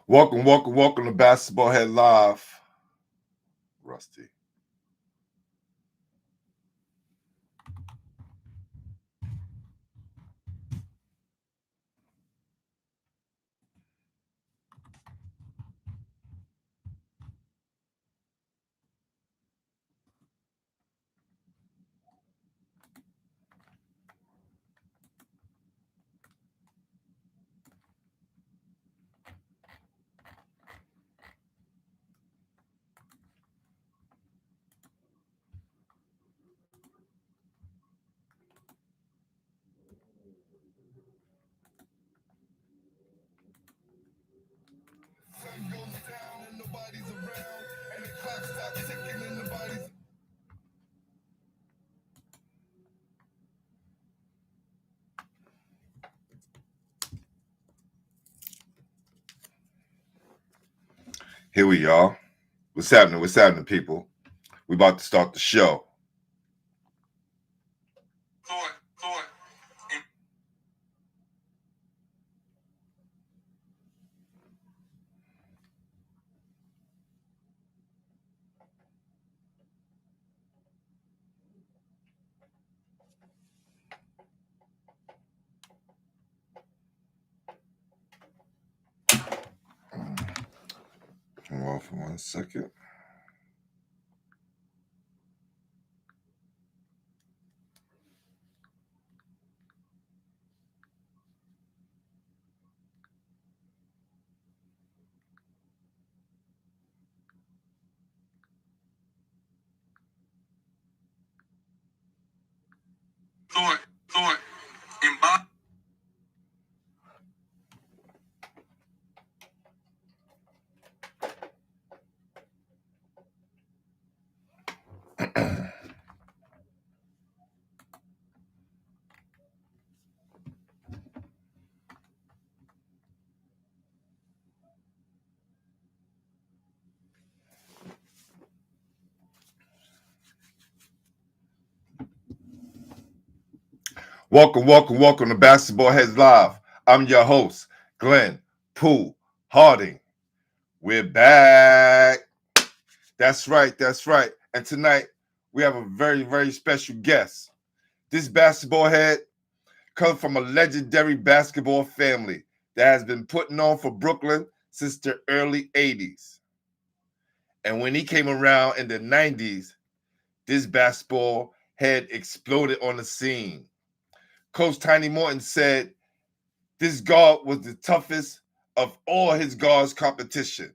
Welcome to Basketballheadzz Live. Rusty. Here we are. What's happening? What's happening, people? We about to start the show. Hold on for 1 second. Thought, embody. Welcome to Basketballheadzz Live. I'm your host, Glenn Pooh Harding. We're back. That's right. And tonight, we have a very, very special guest. This basketball head comes from a legendary basketball family that has been putting on for Brooklyn since the early 80s. And when he came around in the 90s, this basketball head exploded on the scene. Coach Tiny Morton said this guard was the toughest of all his guards competition.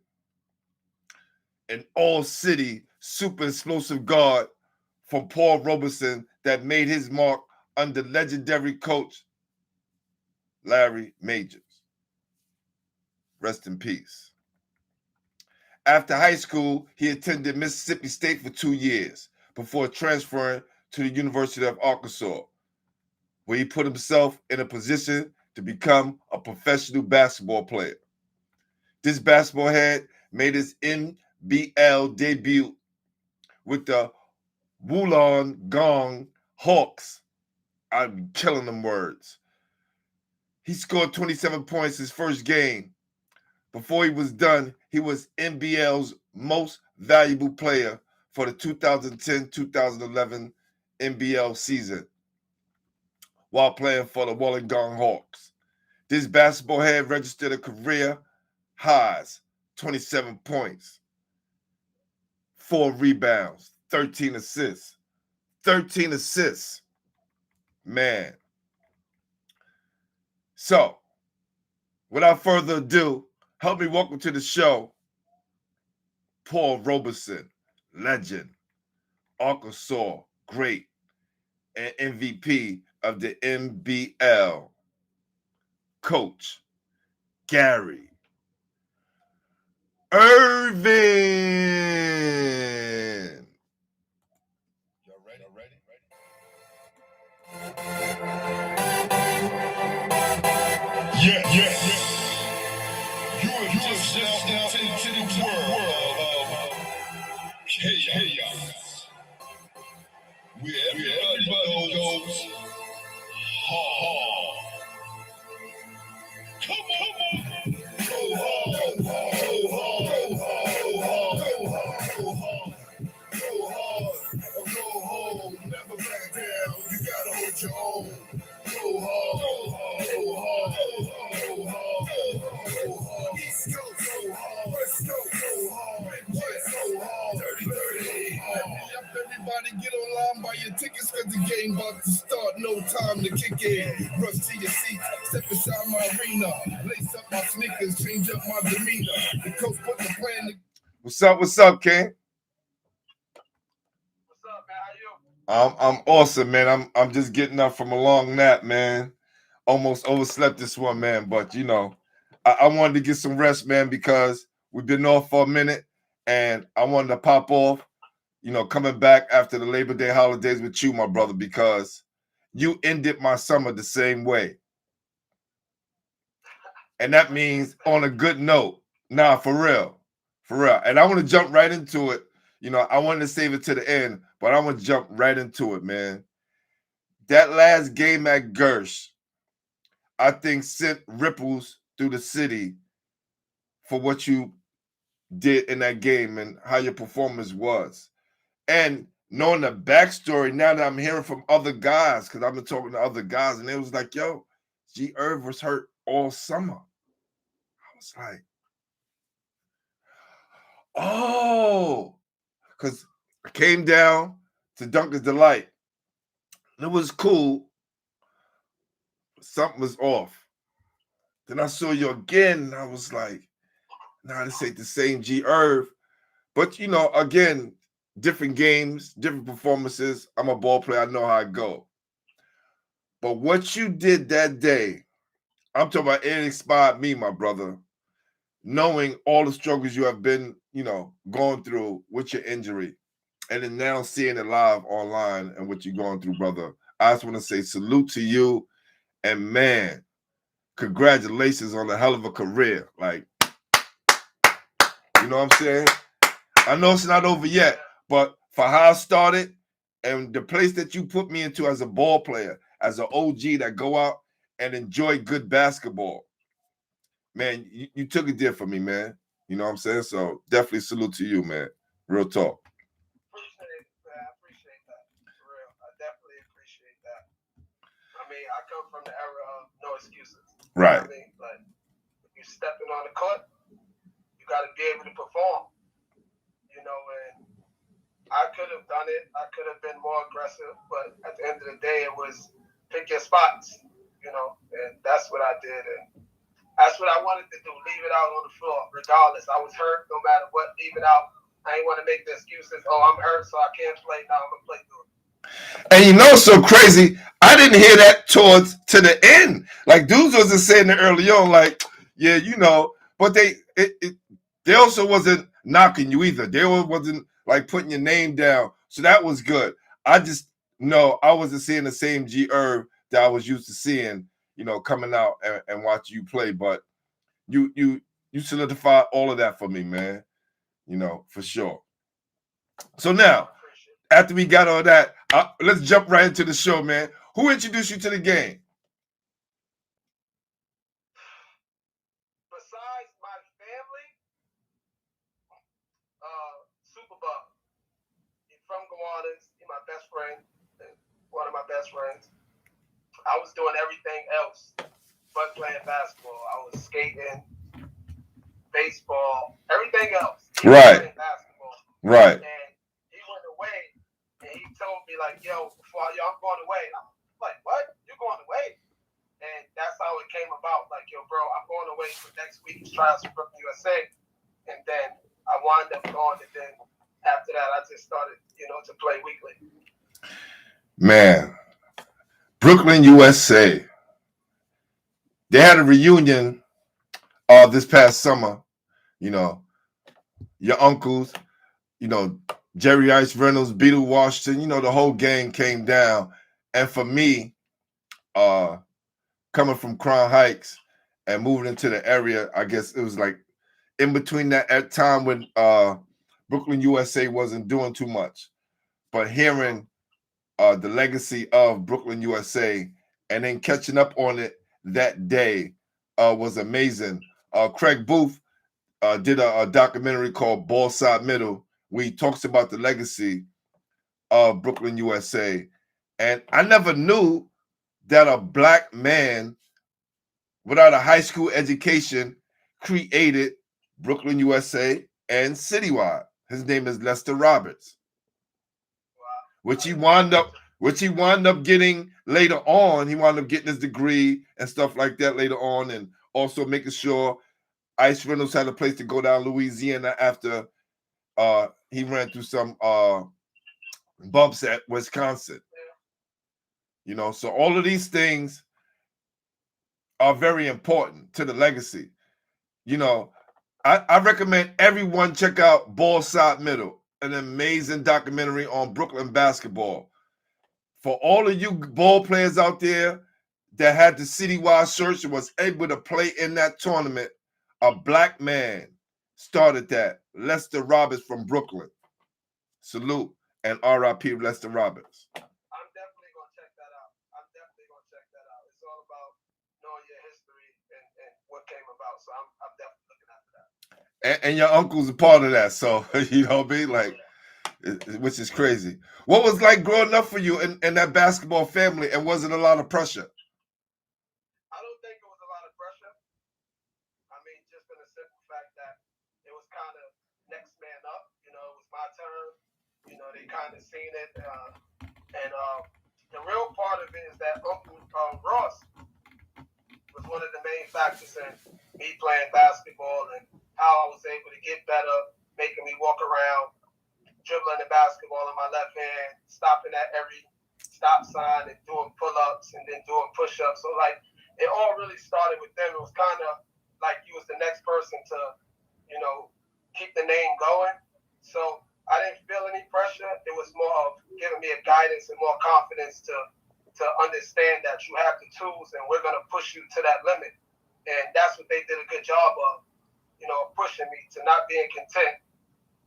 An all-city super explosive guard from Paul Robeson that made his mark under legendary coach Larry Majors. Rest in peace. After high school, he attended Mississippi State for 2 years before transferring to the University of Arkansas, where he put himself in a position to become a professional basketball player. This basketball head made his NBL debut with the Wollongong Hawks. I'm killing them words. He scored 27 points his first game. Before he was done, he was NBL's most valuable player for the 2010-2011 NBL season while playing for the Wollongong Hawks. This basketball head registered a career highs, 27 points, 4 rebounds, 13 assists. 13 assists. Man. So, without further ado, help me welcome to the show, Paul Robeson, legend, Arkansas Great, and MVP of the NBL, Coach Gary Ervin. Y'all ready? Yeah. You have just stepped into the world of chaos, where everybody goes hard. Come on, go hard. Everybody get online, buy your tickets, cause the game about to start. No time to kick in. Rush to your seats, step inside my arena. Lace up my sneakers, change up my demeanor. The coach put the plan to... What's up, King? What's up, man? How you? I'm awesome, man. I'm just getting up from a long nap, man. Almost overslept this one, man. But you know, I wanted to get some rest, man, because we've been off for a minute, and I wanted to pop off. You know, coming back after the Labor Day holidays with you, my brother, because you ended my summer the same way. And that means on a good note. Nah, for real. For real. And I want to jump right into it. You know, I wanted to save it to the end, but I want to jump right into it, man. That last game at Gersh, I think, sent ripples through the city for what you did in that game and how your performance was. And knowing the backstory now that I'm hearing from other guys, because I've been talking to other guys, and it was like, yo, G. Erv was hurt all summer. I was like, oh, because I came down to Duncan's Delight. It was cool. Something was off. Then I saw you again, and I was like, nah, this ain't the same G. Erv. But, you know, again, different games, different performances. I'm a ball player. I know how I go. But what you did that day, I'm talking about, it inspired me, my brother, knowing all the struggles you have been, you know, going through with your injury, and then now seeing it live online and what you're going through, brother. I just want to say salute to you, and man, congratulations on a hell of a career. Like, you know what I'm saying? I know it's not over yet, but for how I started and the place that you put me into as a ball player, as an OG that go out and enjoy good basketball, man, you took it there for me, man. You know what I'm saying? So definitely salute to you, man. Real talk. Appreciate it, man. I appreciate that. For real. I definitely appreciate that. I mean, I come from the era of no excuses. Right. You know what I mean? But if you're stepping on the court, you got to be able to perform. You know, and I could have done it. I could have been more aggressive, but at the end of the day, it was pick your spots, you know, and that's what I did. And that's what I wanted to do, leave it out on the floor, regardless. I was hurt, no matter what, leave it out. I ain't want to make the excuses, oh, I'm hurt, so I can't play. Now I'm going to play through it. And you know, so crazy, I didn't hear that to the end. Like, dudes wasn't saying it early on, like, yeah, you know, but they also wasn't knocking you either. They wasn't like putting your name down. So that was good. I just know I wasn't seeing the same G. Erv that I was used to seeing, you know, coming out and watching you play. But you solidified all of that for me, man. You know, for sure. So now, after we got all that, let's jump right into the show, man. Who introduced you to the game? Besides my family, Superbug. He's from Guyana. He's my best friend, one of my best friends. I was doing everything else but playing basketball. I was skating, baseball, everything else. Right. Playing basketball. Right. And he went away, and he told me, like, yo, I'm going away. And I'm like, what? You're going away? And that's how it came about. Like, yo, bro, I'm going away for next week's trials for Brooklyn, USA. And then I wound up going, and then after that, I just started, you know, to play weekly. Man, Brooklyn, USA. They had a reunion this past summer. You know, your uncles, you know, Jerry Ice Reynolds, Beetle Washington, you know, the whole gang came down. And for me, coming from Crown Heights and moving into the area, I guess it was like in between that at time when Brooklyn, USA wasn't doing too much. But hearing the legacy of Brooklyn, USA, and then catching up on it that day was amazing. Craig Booth did a documentary called Ball Side Middle, where he talks about the legacy of Brooklyn, USA. And I never knew that a black man without a high school education created Brooklyn, USA and Citywide. His name is Lester Roberts. Wow. which he wound up getting later on. He wound up getting his degree and stuff like that later on, and also making sure Ice Reynolds had a place to go down Louisiana after he ran through some bumps at Wisconsin. You know, so all of these things are very important to the legacy. You know, I recommend everyone check out Ball Side Middle, an amazing documentary on Brooklyn basketball. For all of you ball players out there that had the citywide search and was able to play in that tournament, a black man started that. Lester Roberts from Brooklyn. Salute and R.I.P. Lester Roberts. I'm definitely gonna check that out. It's all about knowing your history and what came about. So I'm definitely looking after that. And your uncle's a part of that, so you know what I mean? Like, which is crazy. What was like growing up for you in that basketball family, and was it a lot of pressure? I don't think it was a lot of pressure. I mean, just in the simple fact that it was kind of next man up. You know, it was my turn. You know, they kind of seen it. And the real part of it is that Uncle Ross was one of the main factors in me playing basketball and how I was able to get better, making me walk around, dribbling the basketball in my left hand, stopping at every stop sign and doing pull-ups and then doing push-ups. So, like, it all really started with them. It was kind of like you was the next person to, you know, keep the name going. So I didn't feel any pressure. It was more of giving me a guidance and more confidence to understand that you have the tools and we're going to push you to that limit. And that's what they did a good job of, you know, pushing me to not being content.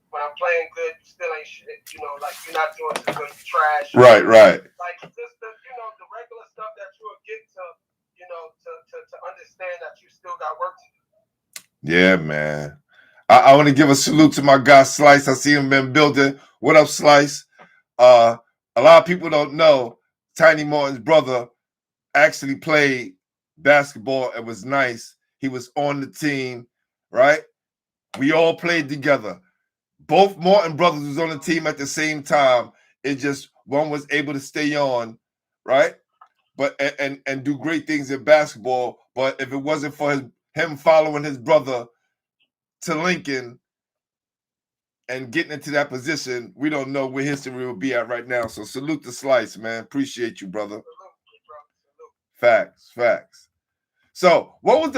When I'm playing good, you still ain't shit. You know, like you're not doing too good, you trash. Right. Like just the, you know, the regular stuff that you would get to, you know, to understand that you still got work to do. Yeah, man. I want to give a salute to my guy Slice. I see him in building. What up, Slice? A lot of people don't know Tiny Martin's brother actually played basketball. It was nice. He was on the team, right? We all played together. Both Martin brothers was on the team at the same time. It just one was able to stay on, right? But and do great things in basketball. But if it wasn't for him following his brother to Lincoln and getting into that position, we don't know where history will be at right now. So salute to Slice, man. Appreciate you, brother. Facts. So what was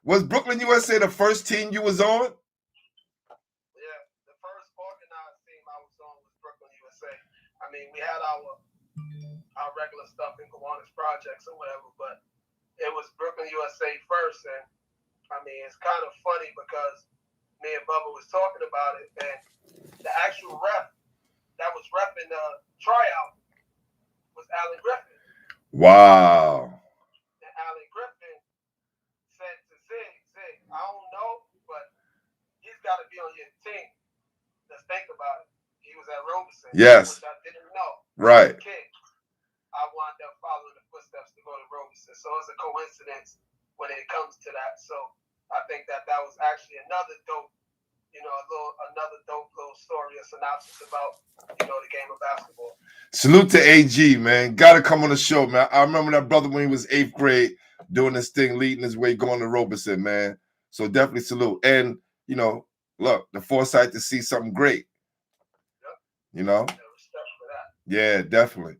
was Brooklyn USA the first team you was on? Yeah, the first organized team I was on was Brooklyn USA. I mean, we had our regular stuff in Kiwanis projects or whatever, but it was Brooklyn USA first. And I mean, it's kind of funny because me and Bubba was talking about it, and the actual ref that was repping the tryout was Allen Griffin. Wow. And Allen Griffin said to Zig, I don't know, but he's got to be on your team. Let's think about it. He was at Robeson. Yes. Which I didn't know. Right. As a kid, I wound up following the footsteps to go to Robeson. So it's a coincidence when it comes to that. So I think that was actually another dope, you know, another dope little story, a synopsis about, you know, the game of basketball. Salute to AG, man. Got to come on the show, man. I remember that brother when he was 8th grade doing this thing, leading his way, going to Robeson, man. So definitely salute. And, you know, look, the foresight to see something great. Yep. You know? Respect for that. Yeah, definitely.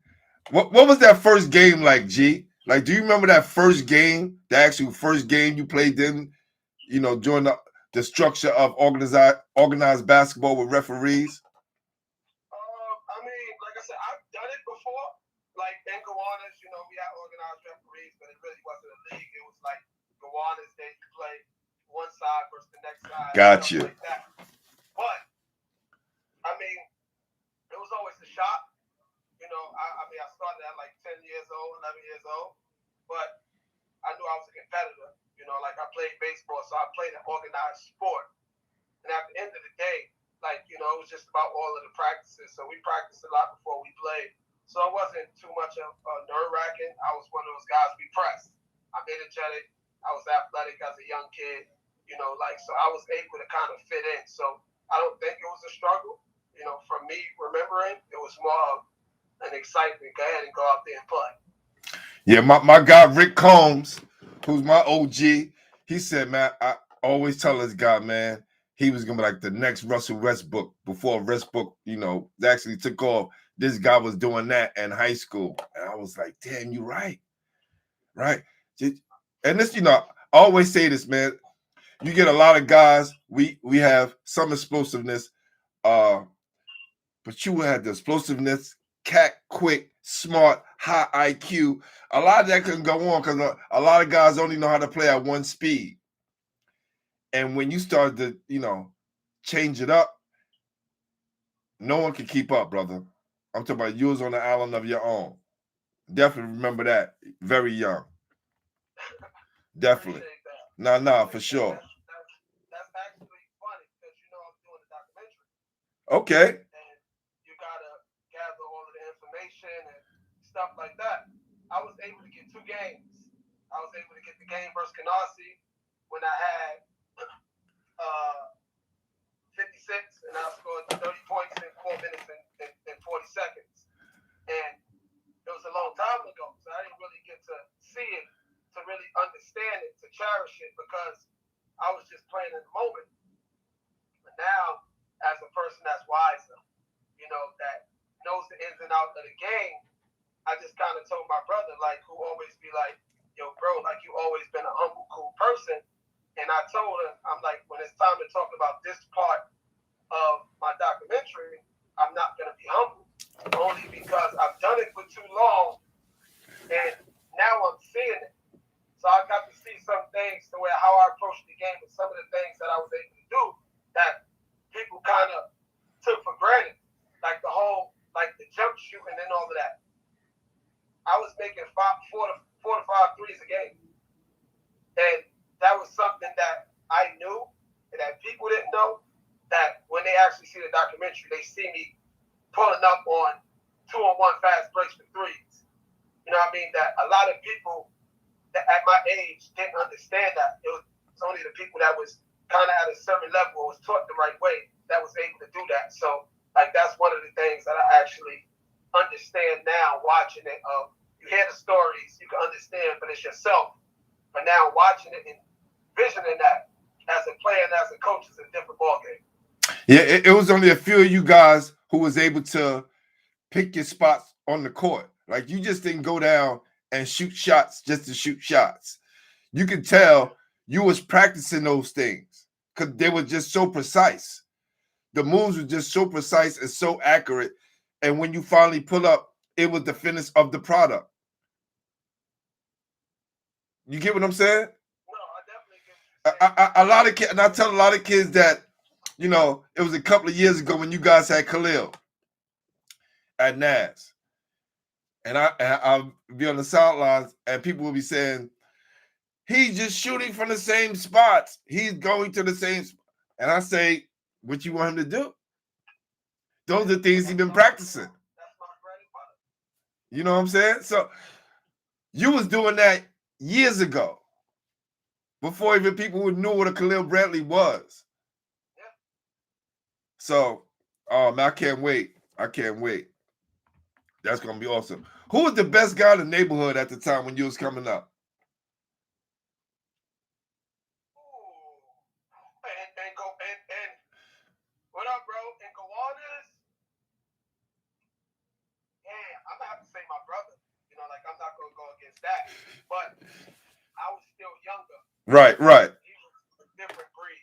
What was that first game like, G? Like, do you remember that first game, the actual first game you played in, you know, during the structure of organized basketball with referees? I mean, like I said, I've done it before. Like in Kiwanis, you know, we had organized referees, but it really wasn't a league. It was like Kiwanis, they play one side versus the next side. Got you. Like that. But I mean, it was always a shot. You know, I mean, I started at like 10 years old, 11 years old, but I knew I was a competitor. You know, like I played baseball, so I played an organized sport. And at the end of the day, like, you know, it was just about all of the practices. So we practiced a lot before we played. So it wasn't too much of nerve-wracking. I was one of those guys we pressed. I'm energetic. I was athletic as a young kid. You know, like, so I was able to kind of fit in. So I don't think it was a struggle. You know, from me remembering, it was more of and excitement, go ahead and go out there and play. Yeah, my guy Rick Combs, who's my OG, he said, man, I always tell this guy, man, he was gonna be like the next Russell Westbrook before Westbrook, actually took off. This guy was doing that in high school. And I was like, damn, you right. Right. And this, I always say this, man. You get a lot of guys, we have some explosiveness, but you had the explosiveness, quick, smart, high IQ. A lot of that couldn't go on because a lot of guys only know how to play at one speed. And when you start to, change it up, no one can keep up, brother. I'm talking about you was on the island of your own. Definitely remember that. Very young. Definitely. Nah, for sure. That's actually funny because I'm doing a documentary. Okay. And you gotta gather all of the information and stuff like that. I was able to get 2 games. I was able to get the game versus Canarsie when I had 56 and I scored 30 points in 4 minutes and 40 seconds. And it was a long time ago, so I didn't really get to see it, to really understand it, to cherish it, because I was just playing in the moment. But now, as a person that's wiser, that knows the ins and outs of the game, I just kind of told my brother, who always be like, yo, bro, you always been a humble, cool person. And I told him, I'm like, when it's time to talk about this part of my documentary, I'm not going to be humble. Only because I've done it for too long, and now I'm seeing it. So I got to see some things to where how I approached the game and some of the things that I was able to do that people kind of took for granted. The jump shooting and all of that. I was making 4 to 5 threes a game. And that was something that I knew and that people didn't know, that when they actually see the documentary, they see me pulling up on 2-on-1 fast breaks for threes. You know what I mean? That a lot of people that at my age didn't understand that. It was only the people that was kind of at a certain level or was taught the right way that was able to do that. So, that's one of the things that I actually understand now watching it. You hear the stories, you can understand, but it's yourself. But now watching it and visioning that as a player and as a coach is a different ballgame. Yeah, it was only a few of you guys who was able to pick your spots on the court. You just didn't go down and shoot shots just to shoot shots. You could tell you was practicing those things because they were just so precise. The moves were just so precise and so accurate. And when you finally pull up, it was the finish of the product. You get what I'm saying? No, I definitely get what you're saying. A lot of kids, and I tell a lot of kids that, it was a couple of years ago when you guys had Khalil at NAS. And I'll be on the sidelines and people will be saying, he's just shooting from the same spots. He's going to the same. And I say, what you want him to do? Those are things he's been practicing. That's my bread and butter. You know what I'm saying? So you was doing that years ago, before even people knew what a Khalil Bradley was. Yeah. So, man, I can't wait. That's gonna be awesome. Who was the best guy in the neighborhood at the time when you was coming up? And what up, bro? And Gowanus? Yeah, I'm gonna have to say my brother. I'm not gonna go against that. But I was still younger. Right. He was a different breed.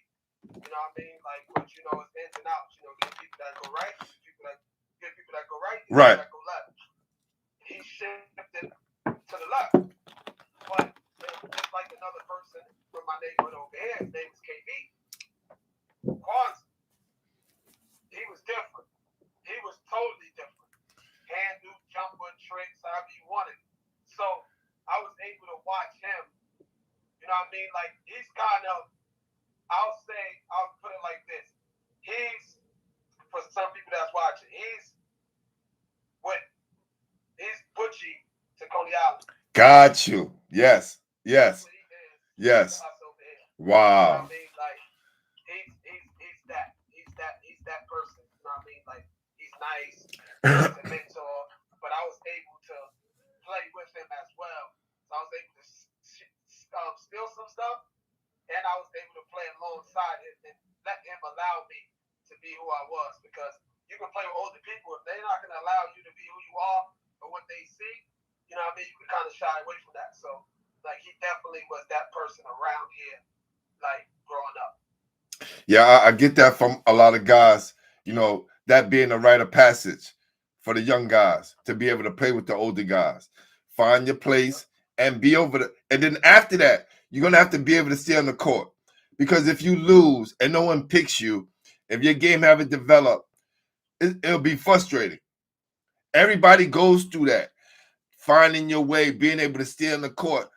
You know what I mean? But it's ins and outs. Get people that go right, get people that go right, and right. People that go left. He shifted to the left. But just like another person from my neighborhood over here, his name is KB. Kwanzaa. He was different. He was totally different. Handle, jumper, tricks, however you wanted. So I was able to watch him. You know what I mean? He's kind of, I'll put it like this. He's, for some people that's watching, he's Butchie to Coney Island. Got you. Yes. Yes. Wow. You know what I mean? He's that person. You know what I mean? He's nice, he's a mentor, but I steal some stuff, and I was able to play alongside him and let him allow me to be who I was. Because you can play with older people, if they're not going to allow you to be who you are or what they see, you know what I mean, you can kind of shy away from that. So, like, he definitely was that person around here, like, growing up. Yeah, I get that from a lot of guys, you know, that being a rite of passage for the young guys to be able to play with the older guys. Find your place and be over the, and then after that, you're going to have to be able to stay on the court. Because if you lose and no one picks you, if your game haven't developed, it'll be frustrating. Everybody goes through that, finding your way, being able to stay on the court,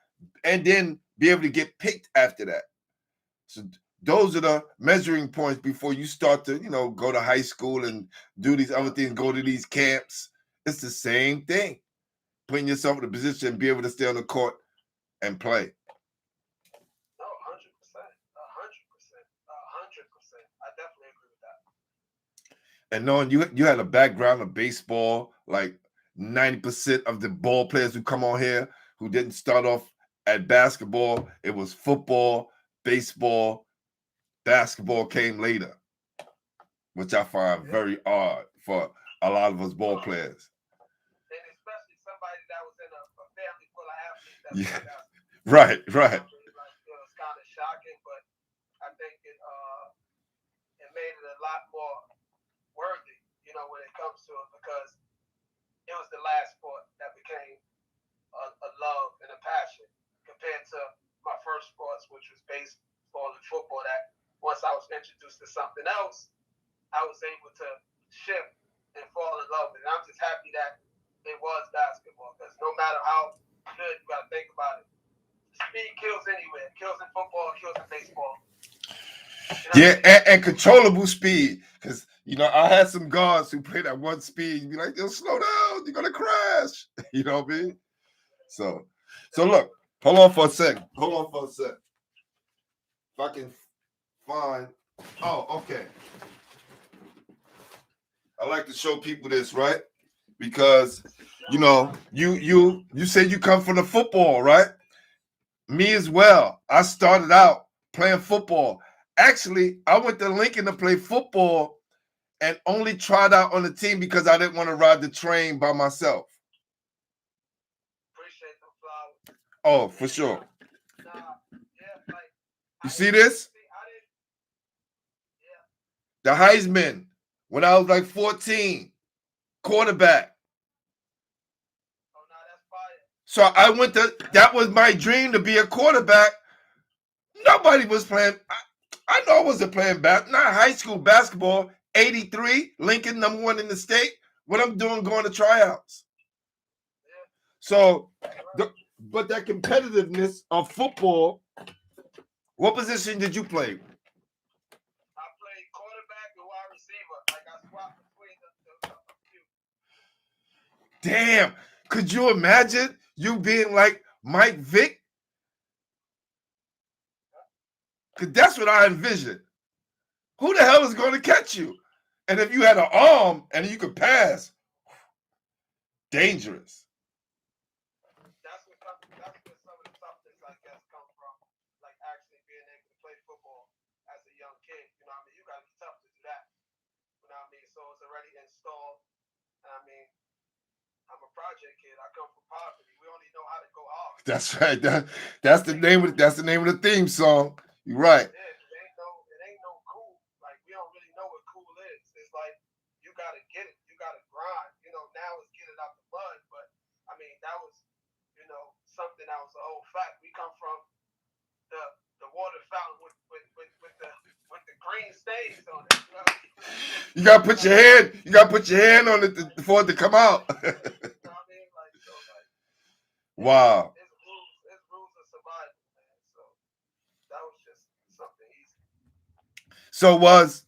and then be able to get picked after that. So those are the measuring points before you start to, you know, go to high school and do these other things, go to these camps. It's the same thing. Putting yourself in a position and be able to stay on the court and play. No, 100%. 100%. 100%. I definitely agree with that. And knowing you had a background of baseball, like 90% of the ball players who come on here who didn't start off at basketball, it was football, baseball, basketball came later, which I find very odd for a lot of us ball players. And especially somebody that was in a family full of athletes. Yeah. Right. Like, it was kind of shocking, but I think it made it a lot more worthy, you know, when it comes to it, because it was the last sport that became a love and a passion compared to my first sports, which was baseball and football. That once I was introduced to something else, I was able to shift and fall in love with it. And I'm just happy that it was basketball, because no matter how good, you got to think about it. Speed kills anywhere. Kills in football, kills in baseball. You know, yeah, and controllable speed. Because, you know, I had some guards who played at one speed. You'd be like, yo, slow down. You're going to crash. You know what I mean? So look, hold on for a sec. If I can find. Oh, okay. I like to show people this, right? Because, you know, you said you come from the football, right? Me as well. I started out playing football. Actually, I went to Lincoln to play football and only tried out on the team because I didn't want to ride the train by myself. Appreciate the flowers. Oh, for sure. Yeah, like, you see this? The Heisman, when I was like 14, quarterback. Oh, no, that's fire. So I went to, that was my dream, to be a quarterback. Nobody was playing. I know I wasn't playing not high school basketball. 83, Lincoln, #1 in the state. What I'm doing, going to tryouts. Yeah. So, but that competitiveness of football. What position did you play? I played quarterback and wide receiver. Like, I swapped between the few. Damn. Could you imagine you being like Mike Vick? Because that's what I envisioned. Who the hell is going to catch you? And if you had an arm and you could pass, dangerous. That's where some of the toughness, I guess, come from. Like, actually being able to play football as a young kid. You know what I mean? You got to be tough to do that. You know what I mean? So it's already installed. I mean, I'm a project kid. I come from poverty. We only know how to go hard. That's right. That's the name of the theme song. You're right. Yeah, it ain't no cool. Like, we don't really know what cool is. It's like, you gotta get it. You gotta grind. You know, now it's get it out the mud. But I mean, that was, you know, something that was an old fact. We come from the water fountain with the green stains on it. You know? You gotta put your hand. You gotta put your hand on it for it to come out. You know what I mean? Like, so, like, wow. It's rules of survival, man. So that was just something easy. So was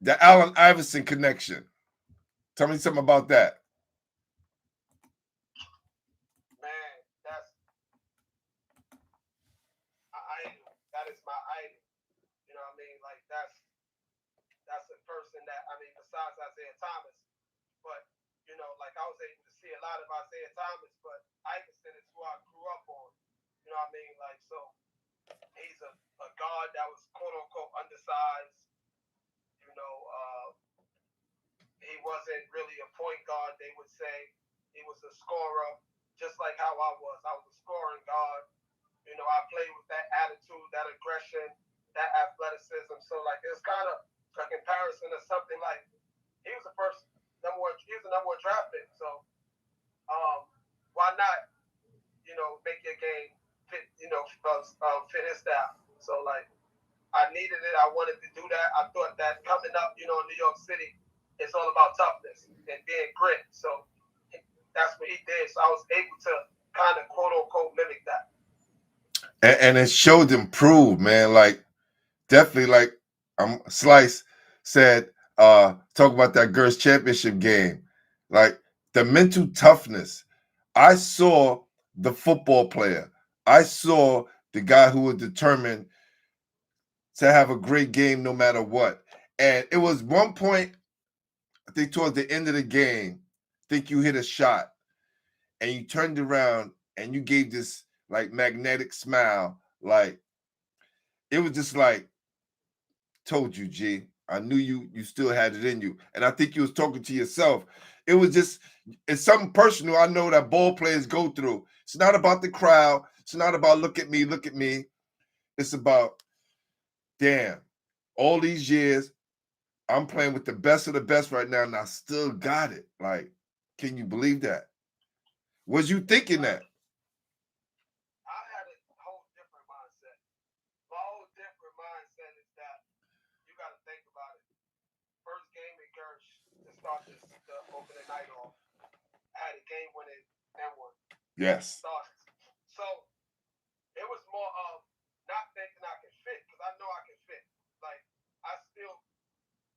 the Allen Iverson connection? Tell me something about that. Man, that's idol. That is my idol. You know what I mean? Like, that's a person that, I mean, besides Isaiah Thomas, but, you know, like, I was able to see a lot of Isaiah Thomas, but Iverson is who I grew up on. You know what I mean? Like, so he's a guard that was quote unquote undersized. You know, he wasn't really a point guard, they would say. He was a scorer, just like how I was. I was a scoring guard. You know, I played with that attitude, that aggression, that athleticism. So, like, it's kind of a comparison of something like he was the number one draft pick. So, why not, you know, make your game fit, you know, fit his style? So, like, I needed it. I wanted to do that. I thought that coming up, you know, in New York City, it's all about toughness and being grit. So that's what he did. So I was able to kind of quote unquote mimic that. And it showed improve, man. Like, definitely, like Slice said, talk about that girls championship game. Like, the mental toughness. I saw the football player. I saw the guy who was determined to have a great game no matter what. And it was one point, I think towards the end of the game, I think you hit a shot and you turned around and you gave this like magnetic smile. Like, it was just like, told you, G. I knew you still had it in you. And I think you was talking to yourself. It was just, it's something personal I know that ball players go through. It's not about the crowd. It's not about look at me, look at me. It's about, damn, all these years, I'm playing with the best of the best right now, and I still got it. Like, can you believe that? Was you thinking that? I had a whole different mindset. My whole different mindset is that you got to think about it. First game in Gersh to start the opening night off. I had a game winning N1. Yes. So it was more of not thinking I can fit, because I know I can fit. Like, I still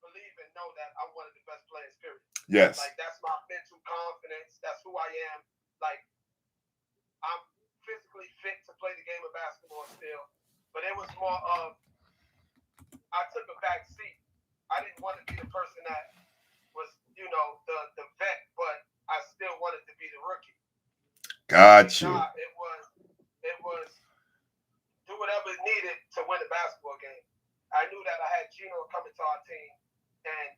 believe and know that I'm one of the best players, period. Yes. Like, that's my mental confidence. That's who I am. Like, I'm physically fit to play the game of basketball still. But it was more of, I took a back seat. I didn't want to be the person that was, you know, the vet, but I still wanted to be the rookie. Got you. Nah, it was do whatever is needed to win a basketball game. I knew that I had Gino coming to our team, and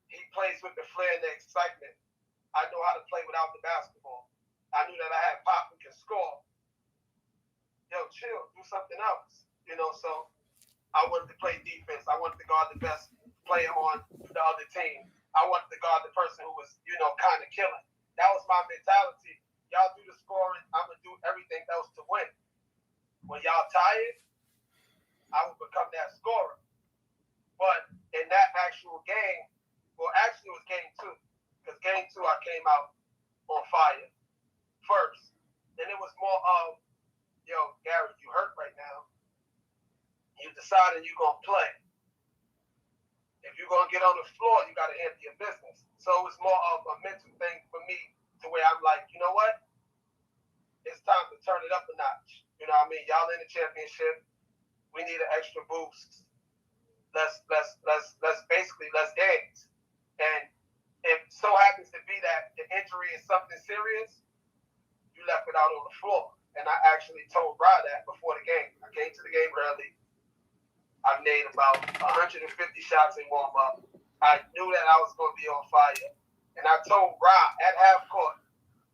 he plays with the flair and the excitement. I know how to play without the basketball. I knew that I had Pop who can score. Yo, chill, do something else. You know, so I wanted to play defense. I wanted to guard the best player on the other team. I wanted to guard the person who was, you know, kind of killing. That was my mentality. Y'all do the scoring. I'm going to do everything else to win. When y'all tired, I would become that scorer. But in that actual game, well, actually it was game 2. Because game 2, I came out on fire first. Then it was more of, yo, Gary, you hurt right now. You decided you're going to play. If you're going to get on the floor, you got to handle your business. So it was more of a mental thing for me to where I'm like, you know what? It's time to turn it up a notch. You know what I mean? Y'all in the championship. We need an extra boost. Let's dance. And it so happens to be that the injury is something serious, you left it out on the floor. And I actually told Rod that before the game. I came to the game early. I made about 150 shots in warm-up. I knew that I was going to be on fire. And I told Rod at half court,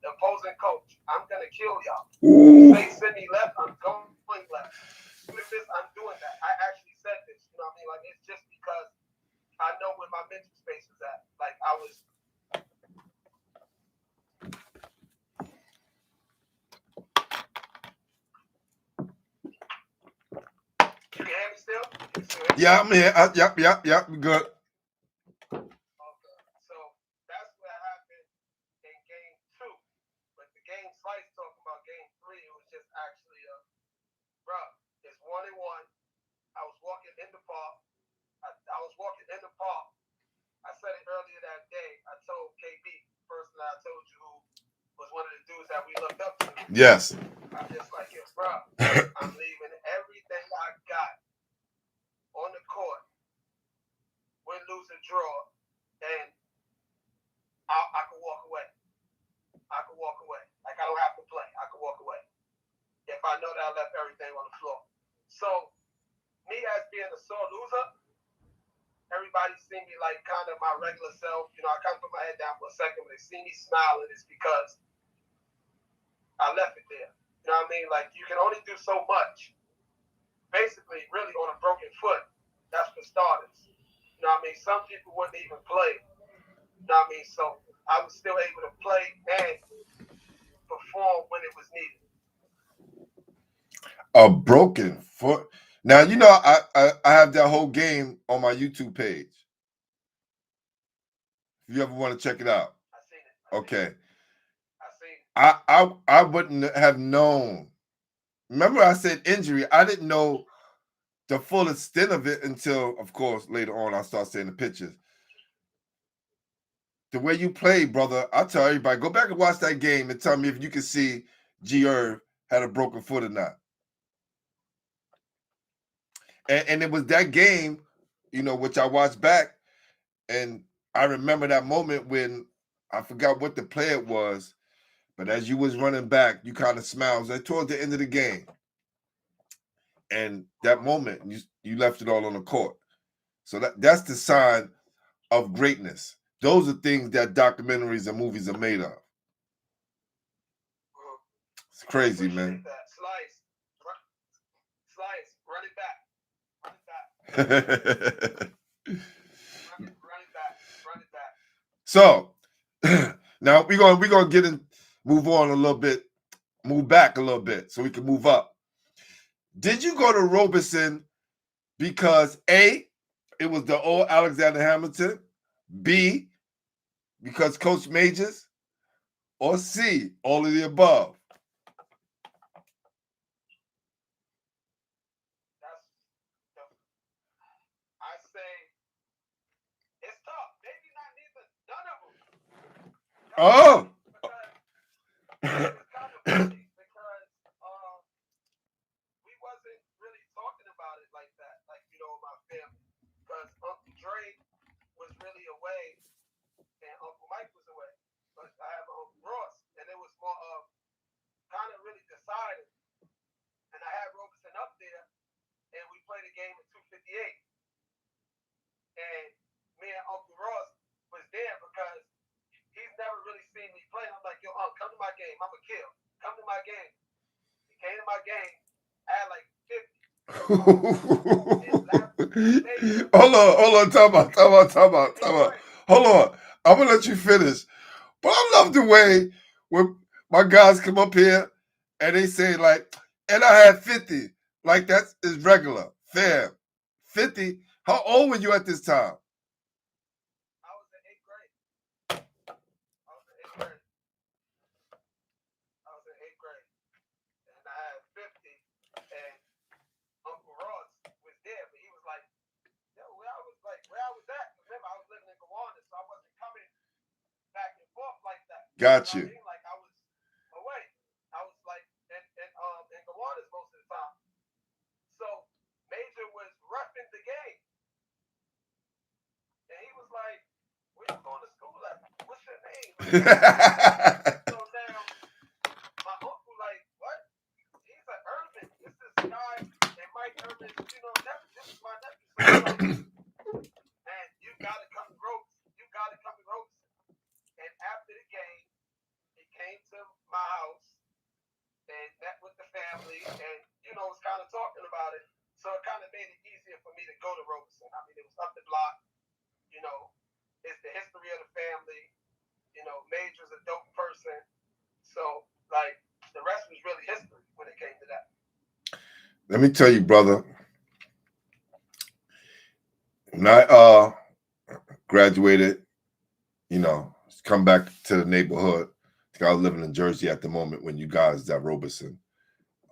the opposing coach, I'm going to kill y'all. You say Sydney left, I'm going left. With this, I'm doing that. I actually said this. You know what I mean? Like, it's just because I know where my mental space is at. Like, I was... Can you hear me still? Yeah, I'm here. Yep. Good. Okay. So that's what happened in game 2. But the game Slice talking about game 3, it was just actually bruh, it's 1-1. I was walking in the park. I was walking in the park. I said it earlier that day. I told KB, person that I told you who was one of the dudes that we looked up to. Yes. I'm just like, yo, bro, I'm leaving everything I got on the court, win, lose, or draw, and I could walk away. I could walk away. Like, I don't have to play. I could walk away. If I like kind of my regular self. You know, I kind of put my head down for a second. When they see me smiling, it's because I left it there. You know what I mean? Like, you can only do so much. Basically, really on a broken foot. That's for starters. You know what I mean? Some people wouldn't even play. You know what I mean? So I was still able to play and perform when it was needed. A broken foot. Now, you know, I have that whole game on my YouTube page. If you ever want to check it out. I seen it. Okay. I seen it. I wouldn't have known. Remember I said injury. I didn't know the full extent of it until, of course, later on I start seeing the pictures. The way you played, brother, I tell everybody, go back and watch that game and tell me if you can see Erv had a broken foot or not. And it was that game, you know, which I watched back, and I remember that moment when I forgot what the play it was, but as you was running back, you kind of smiled. Like towards the end of the game. And that moment, you left it all on the court. So that's the sign of greatness. Those are things that documentaries and movies are made of. It's crazy, man. Slice, run it back. Run it back. So now we're gonna get in, move on a little bit, move back a little bit so we can move up. Did you go to Robeson because A, it was the old Alexander Hamilton, B, because Coach Majors, or C, all of the above? I say it's tough. Maybe not none of them. Oh. Because we wasn't really talking about it like that, like, you know, my family. Because Uncle Dre was really away and Uncle Mike was away. But I have Uncle Ross, and it was more of kind of really deciding. And I had Robeson up there, and we played a game at 258. And me and Uncle Ross was there because he's never really seen me play. I'm like, yo, come to my game. I'm a kill. Come to my game. He came to my game. I had like 50. Hold on, time out. Hold on. I'm gonna let you finish. But I love the way when my guys come up here and they say, like, and I had 50. Like, that is regular. Fair. 50. How old were you at this time? I was in 8th grade. And I had 50. And Uncle Ross was there, but he was like, yo, where I was at. Remember, I was living in Gowanda, so I wasn't coming back and forth like that. Got you. Know what I mean? Like, I was away. I was like in Gowanda most of the time. So Major was roughing the game. And he was like, where you going to school at? What's your name? So now, my uncle like, what? He's like, Ervin. This is Guy and Mike Ervin. You know, this is my nephew. So and you got to come to Robeson. And after the game, he came to my house and met with the family and, you know, was kind of talking about it. So it kind of made it easier for me to go to Robeson. I mean, it was up the block. You know, it's the history of the family. You know, Major's a dope person. So, like, the rest was really history when it came to that. Let me tell you, brother. When I graduated, you know, come back to the neighborhood. I was living in Jersey at the moment when you guys at Robeson.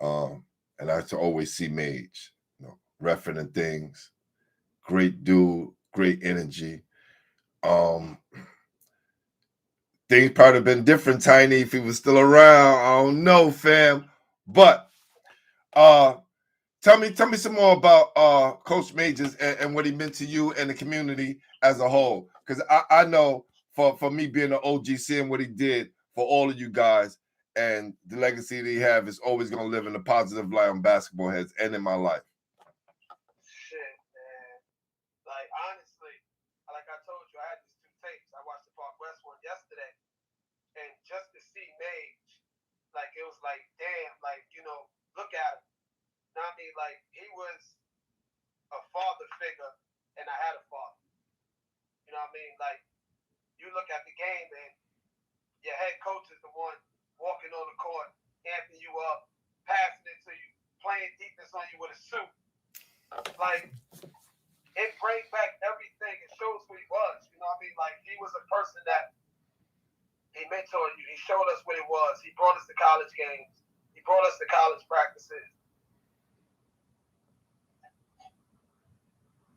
And I used to always see Mage, you know, reffing and things. Great dude, great energy. Things probably have been different, Tiny, if he was still around. I don't know, fam. But tell me some more about Coach Majors and what he meant to you and the community as a whole. Because I know for me being an OG, seeing what he did for all of you guys and the legacy that he have is always going to live in a positive light on Basketball Heads and in my life. Shit, man. Like, honestly, like I told was a father figure, and I had a father. You know what I mean? Like, you look at the game, and your head coach is the one walking on the court, amping you up, passing it to you, playing defense on you with a suit. Like, it brings back everything. It shows who he was. You know what I mean? Like, he was a person that he mentored you. He showed us what it was. He brought us to college games. He brought us to college practices.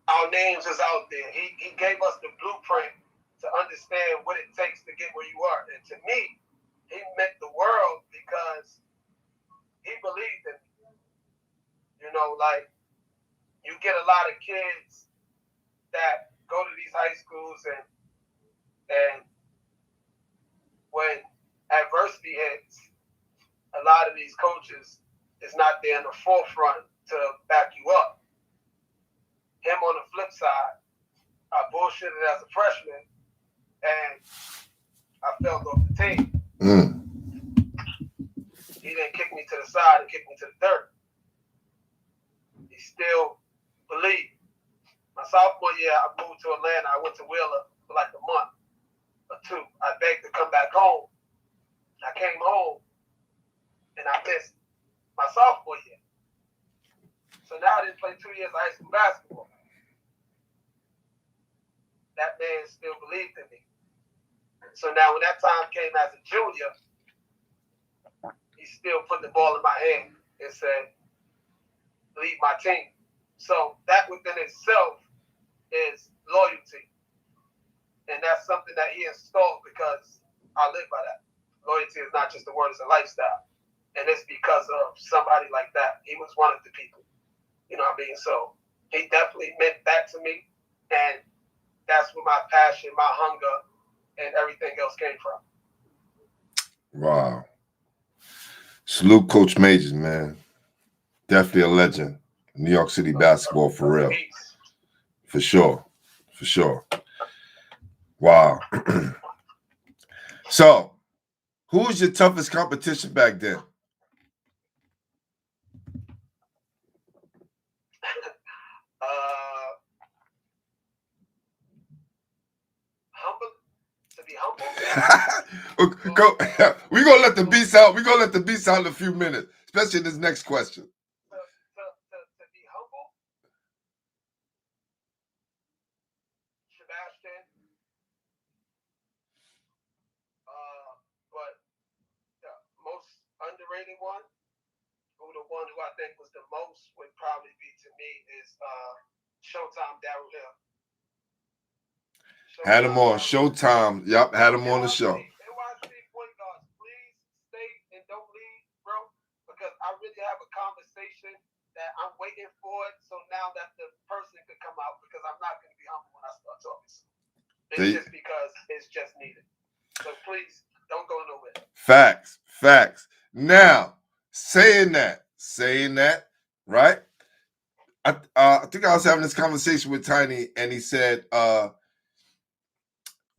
Our names is out there. He gave us the blueprint to understand what it takes to get where you are. And to me, he meant the world because he believed in me. You know, like, you get a lot of kids that go to these high schools and when adversity hits, a lot of these coaches is not there in the forefront to back you up. Him on the flip side, I bullshitted as a freshman and I fell off the team. He didn't kick me to the side and kick me to the dirt. He still believed. My sophomore year, I moved to Atlanta. I went to Wheeler for like a month or two. I begged to come back home. I came home and I missed my sophomore year. So now I didn't play 2 years of high school basketball. That man still believed in me. So now when that time came as a junior, he still put the ball in my hand and said, lead my team. So that within itself is loyalty. And that's something that he installed because I live by that. Loyalty is not just a word, it's a lifestyle. And it's because of somebody like that. He was one of the people. You know what I mean? So he definitely meant that to me. And that's where my passion, my hunger, and everything else came from. Wow. Salute Coach Majors, man. Definitely a legend. New York City basketball for real. For sure. For sure. Wow. So, who was your toughest competition back then? Humble. To be humble. Go. We're gonna let the beats out. We're gonna let the beats out in a few minutes, especially in this next question. To be humble. Sebastian. But the most underrated one, who the one who I think was the most would probably be to me is Showtime Darryl Hill. Had him on Showtime. Yep, had him on the show. NYC point guards, please stay and don't leave, bro, because I really have a conversation that I'm waiting for it. So now that the person could come out, because I'm not going to be humble when I start talking. It's just because it's just needed. So please don't go nowhere. Facts. Now, saying that, right? I think I was having this conversation with Tiny, and he said,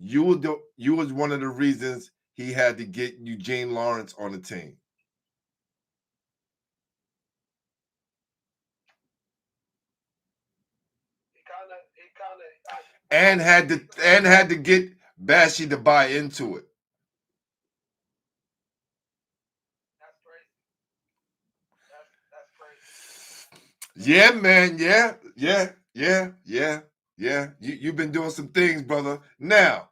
you was one of the reasons he had to get Eugene Lawrence on the team. And had to get Bashy to buy into it. That's crazy. Yeah, man. Yeah. You've been doing some things, brother. Now,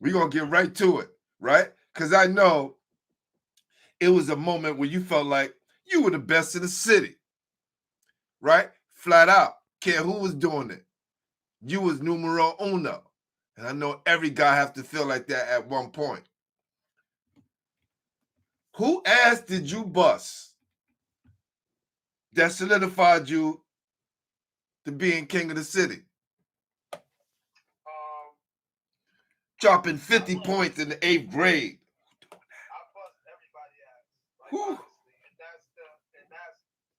we're going to get right to it, right? Because I know it was a moment where you felt like you were the best in the city, right? Flat out. Care who was doing it. You was numero uno. And I know every guy has to feel like that at one point. Who ass did you bust that solidified you to being king of the city? Dropping 50 points in the 8th grade. I bust everybody ass. Like, honestly.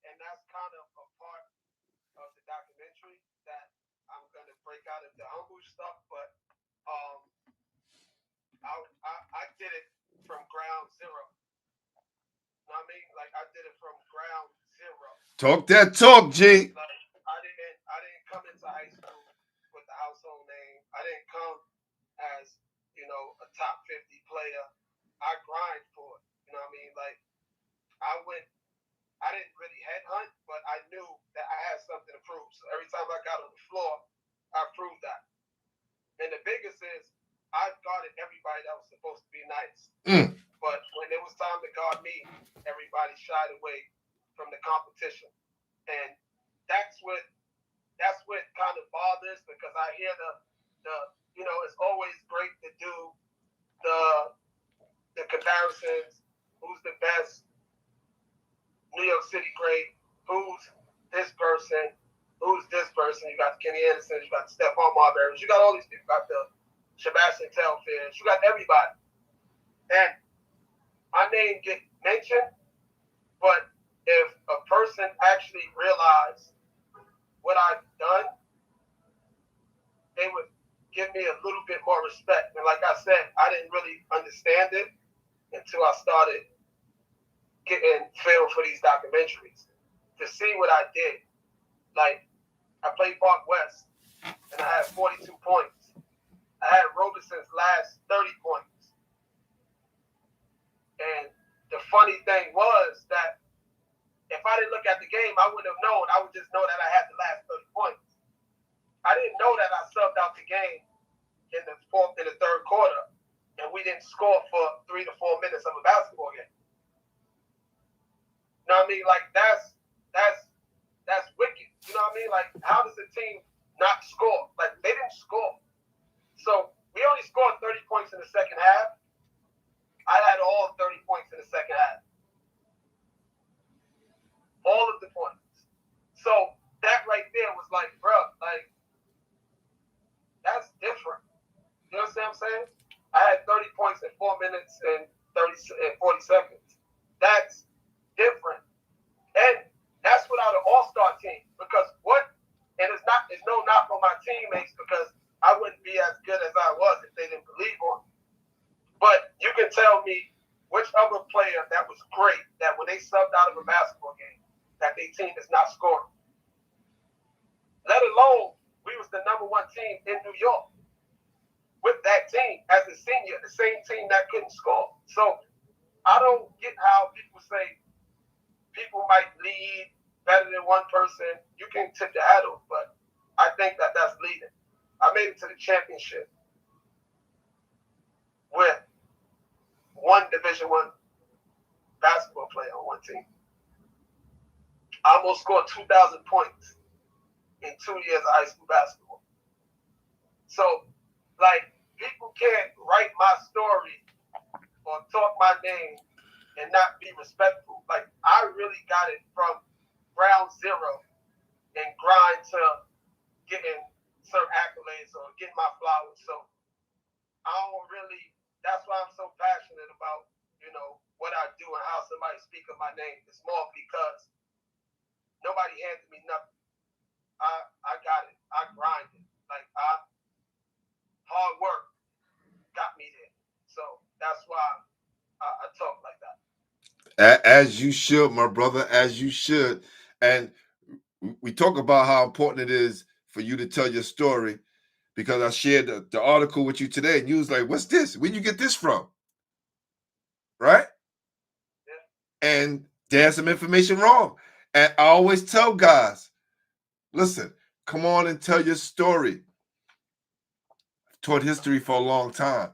And that's kind of a part of the documentary that I'm gonna break out of the humble stuff, but I did it from ground zero. You know what I mean? Like, I did it from ground zero. Talk that talk, G. Like I didn't come into high school with the household name. I didn't come as, you know, a top 50 player. I grind for it. You know what I mean? Like I didn't really headhunt, but I knew that I had something to prove. So every time I got on the floor, I proved that. And the biggest is I guarded everybody that was supposed to be nice. But when it was time to guard me, everybody shied away from the competition. And that's what kind of bothers, because I hear the you know, it's always great to do the comparisons, who's the best New York City great, who's this person, who's this person. You got Kenny Anderson, you got Stephon Marbury, you got all these people, you got the Sebastian Telfair, you got everybody. And my name get mentioned, but if a person actually realized what I've done, they would give me a little bit more respect. And like I said, I didn't really understand it until I started getting film for these documentaries to see what I did. Like, I played Park West, and I had 42 points. I had Robeson's last 30 points. And the funny thing was that if I didn't look at the game, I wouldn't have known. I would just know that I had the last 30 points. I didn't know that I subbed out the game in the third quarter, and we didn't score for 3 to 4 minutes of a basketball game. You know what I mean? Like, that's wicked. You know what I mean? Like, how does a team not score? Like, they didn't score. So we only scored 30 points in the second half. I had all 30 points in the second half. All of the points. So that right there was like, bro, like, that's different. You know what I'm saying? I had 30 points in 4 minutes and 40 seconds. That's different. And that's without an all-star team. Because and it's no knock on my teammates, because I wouldn't be as good as I was if they didn't believe on me. But you can tell me which other player that was great, that when they subbed out of a basketball game, that their team is not scoring. Let alone, we was the number 1 team in New York with that team as a senior, the same team that couldn't score. So I don't get how people say people might lead better than one person. You can tip the hat off, but I think that that's leading. I made it to the championship with one Division I basketball player on one team. I almost scored 2,000 points in 2 years of high school basketball. So, like, people can't write my story or talk my name and not be respectful. Like, I really got it from ground zero and grind to getting certain accolades or getting my flowers. So I don't really, that's why I'm so passionate about, you know, what I do and how somebody speak of my name. It's more because nobody handed me nothing. I got it. I grinded. Like, hard work got me there. So that's why I talk like that. As you should, my brother, as you should. And we talk about how important it is for you to tell your story, because I shared the article with you today, and you was like, what's this? Where'd you get this from? Right? Yeah. And there's some information wrong. And I always tell guys, listen, come on and tell your story. I've taught history for a long time.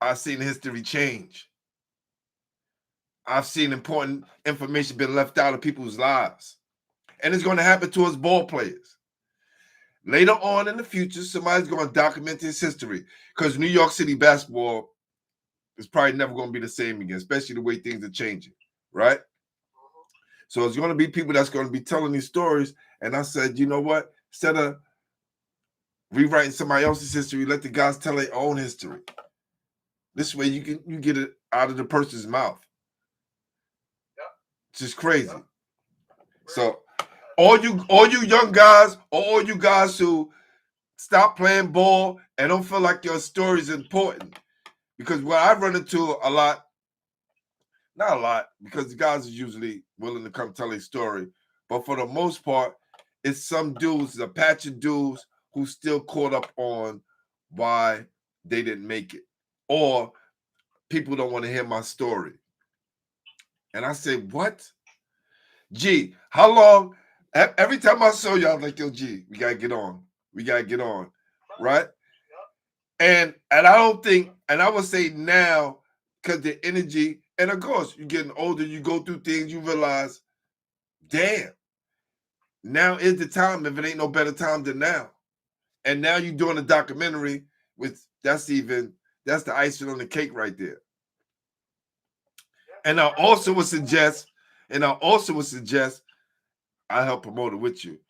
I've seen history change. I've seen important information being left out of people's lives. And it's going to happen to us ball players. Later on in the future, somebody's going to document this history, because New York City basketball is probably never going to be the same again, especially the way things are changing, right? So it's going to be people that's going to be telling these stories. And I said, you know what? Instead of rewriting somebody else's history, let the guys tell their own history. This way you get it out of the person's mouth. It's just crazy. So all you young guys, all you guys who stop playing ball and don't feel like your story is important, because what I run into a lot, not a lot, because the guys are usually willing to come tell a story, But for the most part, it's some dudes, a patch of dudes who still caught up on why they didn't make it. Or people don't want to hear my story. And I say, what? G, how long? Every time I saw you, I was like, yo, G, we got to get on. We got to get on. Right? And I don't think, and I would say now, because the energy, and of course, you're getting older, you go through things, you realize, damn, now is the time if it ain't no better time than now. And now you're doing a documentary with, that's the icing on the cake right there. And I also would suggest, I help promote it with you.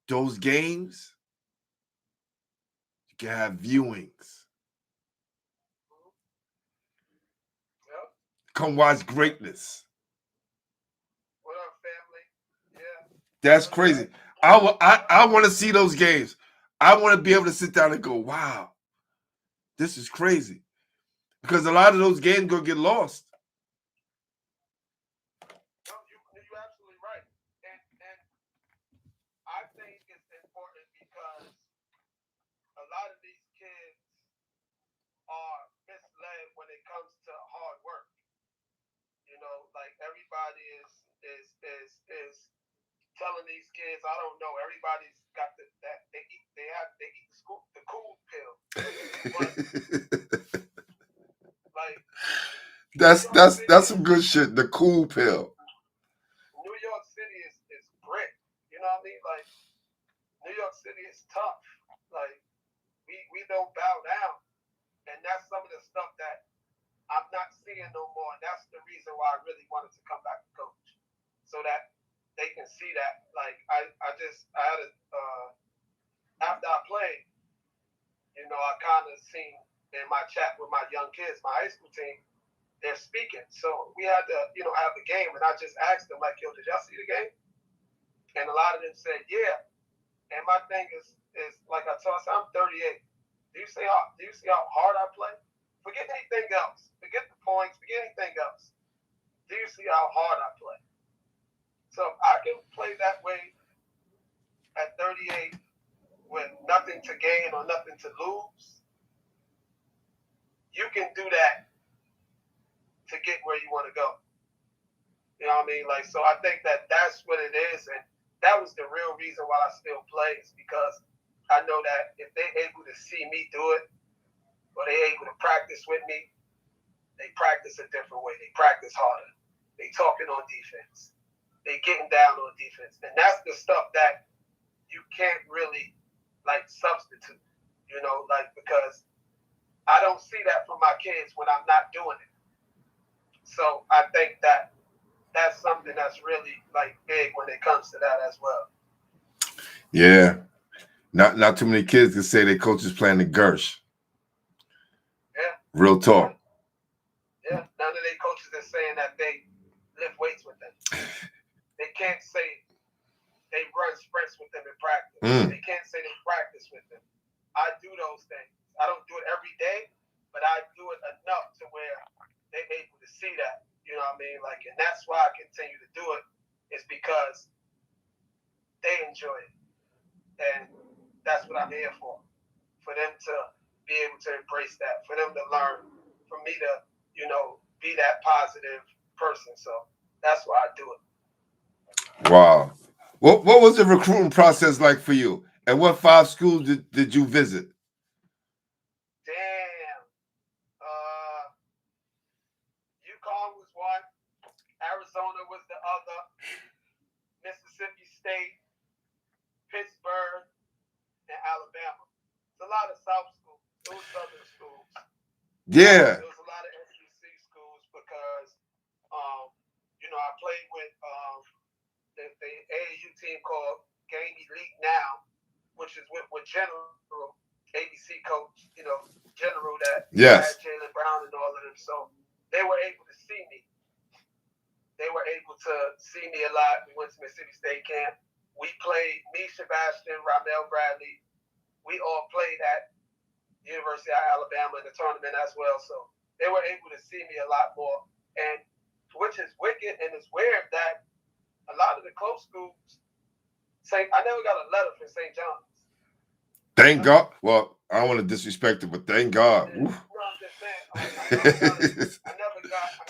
Those games, you can have viewings. Come watch greatness. What up, family? Yeah. That's crazy. I want to see those games. I want to be able to sit down and go, wow, this is crazy. Because a lot of those games gonna get lost. No, you're absolutely right. And I think it's important because a lot of these kids are misled when it comes to hard work. You know, like everybody is telling these kids, I don't know, everybody's got they eat the cool pill. But, like that's some good shit. The cool pill. New York City is grit. You know what I mean? Like New York City is tough. Like we don't bow down. And that's some of the stuff that I'm not seeing no more. And that's the reason why I really wanted to come back and coach. So that they can see that. Like I had a after I played, you know, I kind of seen in my chat with my young kids, my high school team, they're speaking. So we had to, you know, have a game, and I just asked them, like, yo, did y'all see the game? And a lot of them said, yeah. And my thing is like I told you, I'm 38. Do you see how hard I play? Forget anything else. Forget the points. Forget anything else. Do you see how hard I play? So if I can play that way at 38 with nothing to gain or nothing to lose, you can do that to get where you want to go. You know what I mean? Like, so I think that's what it is. And that was the real reason why I still play, is because I know that if they're able to see me do it, or they're able to practice with me, they practice a different way. They practice harder. They talking on defense. They getting down on defense. And that's the stuff that you can't really, like, substitute, you know, like, because I don't see that from my kids when I'm not doing it. So I think that's something that's really, like, big when it comes to that as well. Yeah. Not too many kids can say their coach is playing the Gersh. Yeah. Real talk. Yeah. None of their coaches are saying that they lift weights with them. They can't say they run sprints with them in practice. They can't say they practice with them. I do those things. I don't do it every day, but I do it enough to where they're able to see that. You know what I mean? Like, and that's why I continue to do it, is because they enjoy it. And that's what I'm here for them to be able to embrace that, for them to learn, for me to, you know, be that positive person. So that's why I do it. Wow. What was the recruiting process like for you? And what 5 schools did you visit? Damn. UConn was one. Arizona was the other. Mississippi State, Pittsburgh, and Alabama. It's a lot of South schools. Those Southern schools. Yeah. There was a lot of SEC schools because, you know, I played with the AAU team called Game Elite now, which is with General, ABC coach, you know, General that had Jaylen Brown and all of them. So they were able to see me. They were able to see me a lot. We went to Mississippi State camp. We played, me, Sebastian, Ramel Bradley. We all played at University of Alabama in the tournament as well. So they were able to see me a lot more. And which is wicked, and it's weird that a lot of the close schools, I never got a letter from St. John's. Thank God. Well, I don't want to disrespect it, but thank God. No, I'm just saying. I never got a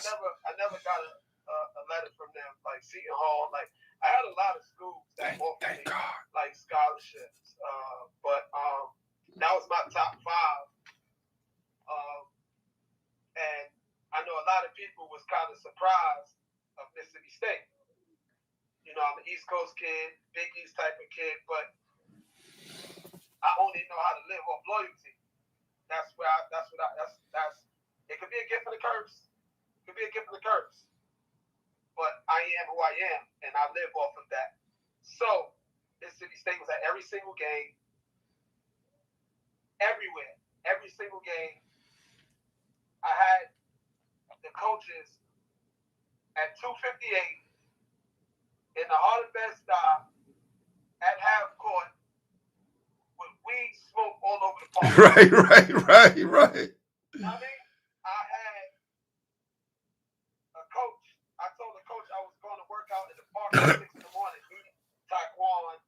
letter from them, like Seton Hall. Like, I had a lot of schools that offered me like scholarships, but that was my top 5. And I know a lot of people was kind of surprised of Mississippi State. You know, I'm an East Coast kid, Big East type of kid, but I only know how to live off loyalty. That's it could be a gift and a curse. It could be a gift and a curse. But I am who I am, and I live off of that. So, Mississippi State was at every single game, everywhere, every single game. I had the coaches at 258 in the heart of Bed-Stuy at half court with weed smoke all over the park. Right. You know what I mean? I had a coach. I told the coach I was going to work out in the park at 6 in the morning, meeting Taekwon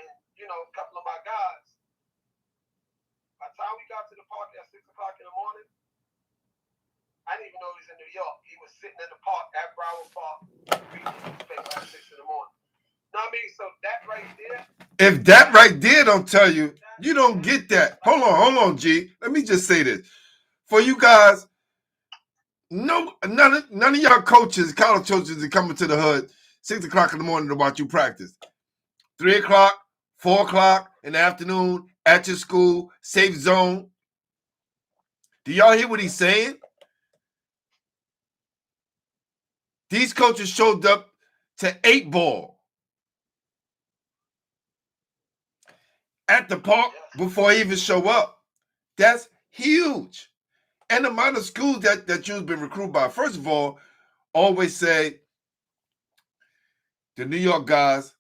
and, you know, a couple of my guys. By the time we got to the park at 6 o'clock in the morning, I didn't even know he was in New York. He was sitting in the park at Broward Park reading the newspaper at 6 in the morning. You know what I mean? So that right there. If that right there don't tell you, you don't get that. Hold on, G. Let me just say this. For you guys, none of y'all coaches, college coaches, are coming to the hood 6 o'clock in the morning to watch you practice. 3 o'clock, 4 o'clock in the afternoon at your school, safe zone. Do y'all hear what he's saying? These coaches showed up to 8 ball at the park before he even show up. That's huge. And the amount of schools that you've been recruited by. First of all, always say the New York guys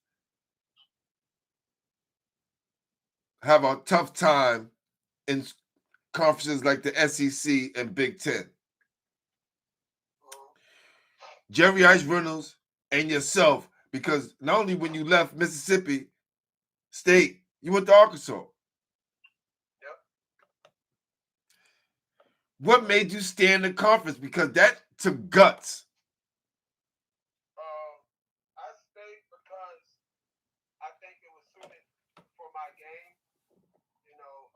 have a tough time in conferences like the SEC and Big Ten. Jerry Ice Reynolds and yourself, because not only when you left Mississippi State, you went to Arkansas. Yep. What made you stay in the conference? Because that took guts. I stayed because I think it was suited for my game. You know,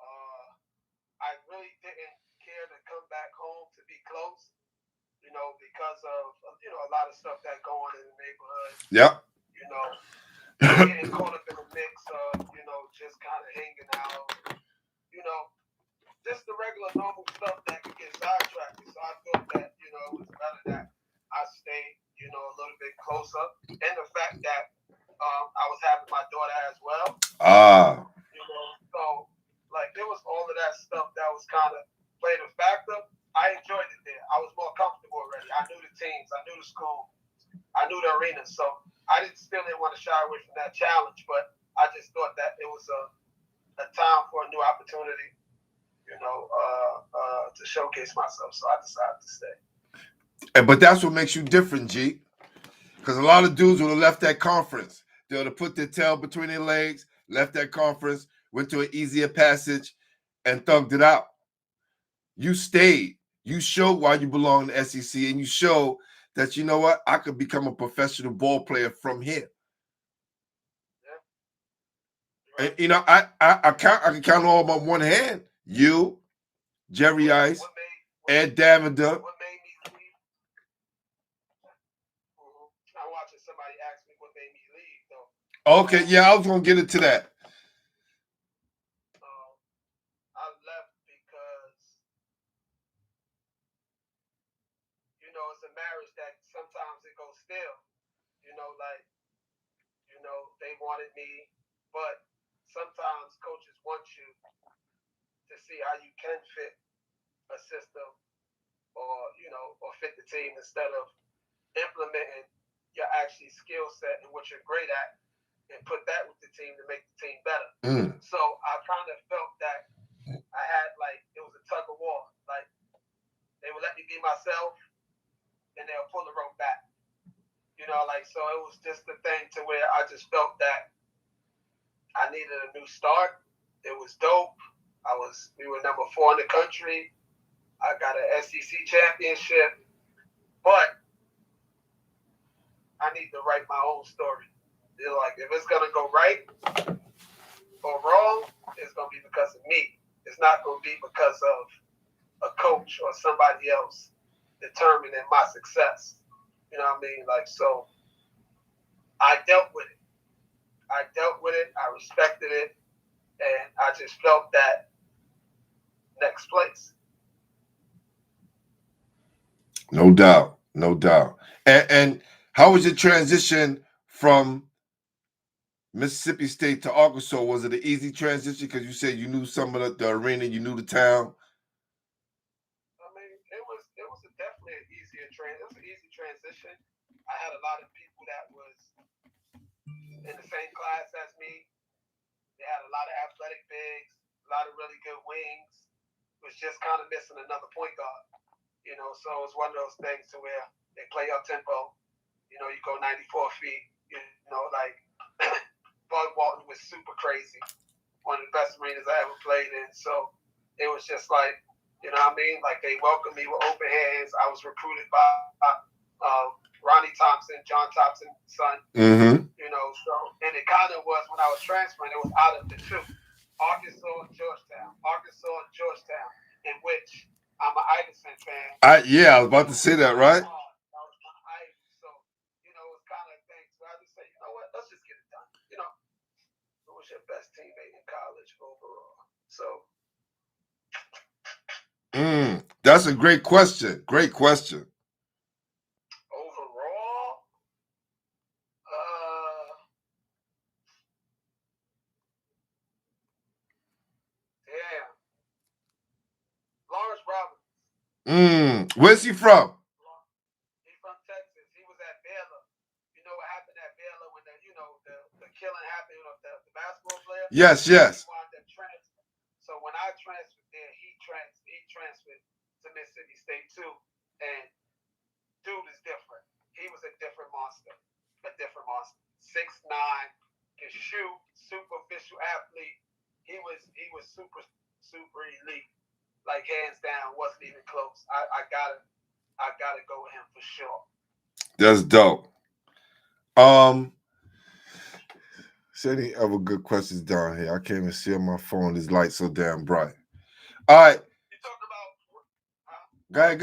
I really didn't care to come back home to be close. You know, because of, you know, a lot of stuff that going on in the neighborhood. Yep. You know, getting caught up in the mix of, you know, just kind of hanging out. You know, just the regular normal stuff that could get sidetracked. So I thought that, you know, it was better that I stayed, you know, a little bit closer. And the fact that I was having my daughter as well. You know, so, like, there was all of that stuff that was kind of played a factor. I enjoyed it there. I was more comfortable already. I knew the teams. I knew the school. I knew the arena. So I still didn't want to shy away from that challenge, but I just thought that it was a time for a new opportunity, you know, to showcase myself. So I decided to stay. But that's what makes you different, G. Because a lot of dudes would have left that conference. They would have put their tail between their legs, left that conference, went to an easier passage, and thugged it out. You stayed. You showed why you belong in the SEC, and you showed that, you know what, I could become a professional ball player from here. Yeah. Right. And, you know, I can count all on one hand. You, Jerry Ice, Ed Davender. What made me leave? I'm watching somebody ask me what made me leave, though. Okay, yeah, I was going to get into that. I left because, you know, it's a marriage that sometimes it goes stale. You know, like, you know, they wanted me, but sometimes coaches want you to see how you can fit a system or, you know, or fit the team instead of implementing your actually skill set and what you're great at and put that with the team to make the team better. So I kind of felt that I had, like, it was a tug of war. Like, they would let me be myself and they'll pull the rope back. You You know, like, so it was just the thing to where I just felt that I needed a new start. It was dope. We were number 4 in the country. I got an SEC championship, but I need to write my own story. They're like, if it's gonna go right or wrong, it's gonna be because of me. It's not gonna be because of a coach or somebody else determining my success. You know what I mean? Like, so I dealt with it. I respected it, and I just felt that next place. No doubt. And how was your transition from Mississippi State to Arkansas? Was it an easy transition? Because you said you knew some of the arena, you knew the town. I mean, it was definitely an easier it was an easy transition. I had a lot of people that was in the same class as me. They had a lot of athletic bigs, a lot of really good wings. It was just kind of missing another point guard. You know, so it was one of those things to where they play up tempo. You know, you go 94 feet. You know, like Bud Walton was super crazy. One of the best arenas I ever played in. So it was just like, you know what I mean? Like, they welcomed me with open hands. I was recruited by Ronnie Thompson, John Thompson's son. Mm-hmm. You know, so, and it kind of was when I was transferring, it was out of the two. Arkansas and Georgetown, in which I'm an Iverson fan. I was about to say that, right? So, you know, it was kind of things where I just say, you know what, let's just get it done. You know, who was your best teammate in college overall? So. That's a great question. Overall, damn. Lawrence Robinson. Where's he from? He's from Texas. He was at Baylor. You know what happened at Baylor when the killing happened of the basketball player? Yes. He wound up transferring. So when I transferred there, he transferred to Mississippi State too. And dude is different. He was a different monster. 6'9", can shoot, superficial athlete. He was super elite. Like, hands down, wasn't even close. I gotta go with him for sure. That's dope. See any other good questions down here? I can't even see on my phone. This light's so damn bright. All right. You talking about? Go ahead.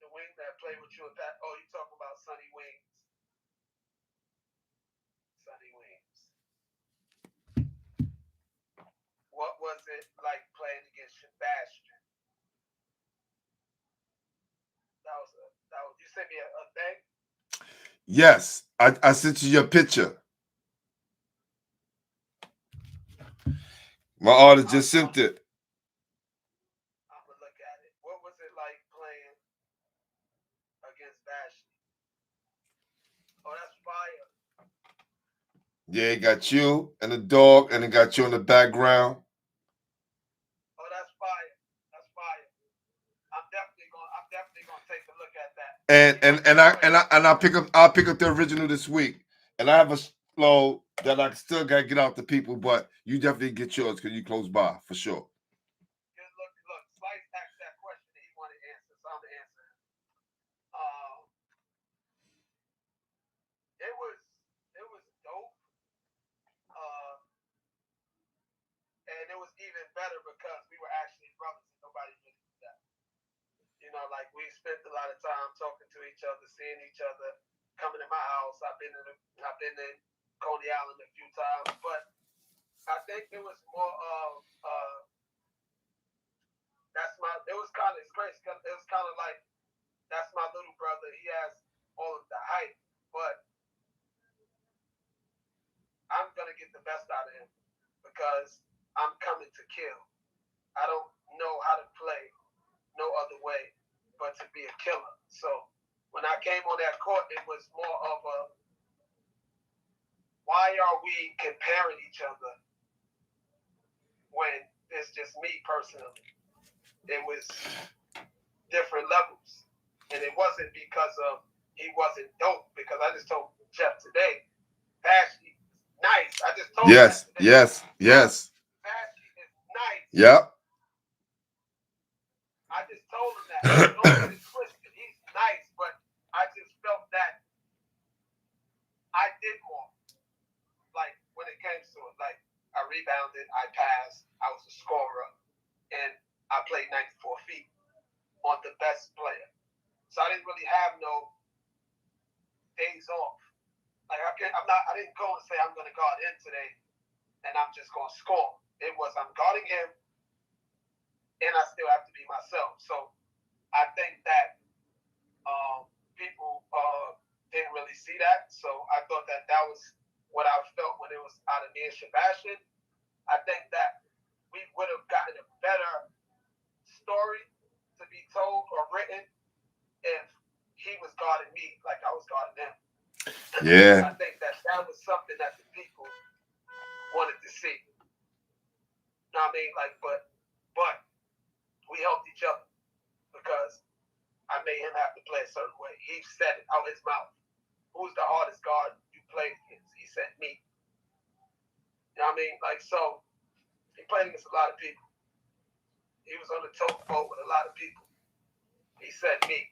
The wing that played with you at that. Oh, you talking about Sonny Wings? What was it like playing against Sebastian? That was you sent me a thing? Yes, I sent you your picture. My artist just sent it. I'm gonna look at it. What was it like playing against Bashy? Oh, that's fire. Yeah, it got you and the dog, and it got you in the background. Oh, that's fire. I'm definitely gonna take a look at that. And I'll pick up the original this week. And I have a flow that I still gotta get out to people, but you definitely get yours because you close by for sure. Look, Slice asked that question that he wanted to answer, so I'm gonna answer it. It was dope. And it was even better because we were actually brothers and nobody really knew that. You know, like, we spent a lot of time talking to each other, seeing each other, coming to my house. I've been in Coney Island a few times, but I think it was more of it's crazy because it was kind of like, that's my little brother. He has all of the hype, but I'm gonna get the best out of him because I'm coming to kill. I don't know how to play no other way but to be a killer. So when I came on that court, it was more of a, why are we comparing each other when it's just me personally? It was different levels. And it wasn't because of he wasn't dope, because I just told Jeff today, Bashy is nice. I just told Yes, him today. yes. Bashy is nice. Yep. I just told him that. Don't get it twisted. He's nice, but I just felt that I did more. Like, when it came to it, like, I rebounded, I passed, I was a scorer, and I played 94 feet on the best player. So I didn't really have no days off. Like, I didn't go and say I'm going to guard him today and I'm just going to score. It was, I'm guarding him and I still have to be myself. So I think that people didn't really see that. So I thought that was what I felt when it was out of me and Sebastian. I think that we would have gotten a better story to be told or written if he was guarding me like I was guarding him. Yeah. I think that was something that the people wanted to see. You know what I mean? Like, but we helped each other because I made him have to play a certain way. He said it out his mouth. Who's the hardest guard you played against? He said me. You know what I mean? Like, so he played against a lot of people. He was on the tote boat with a lot of people. He said me.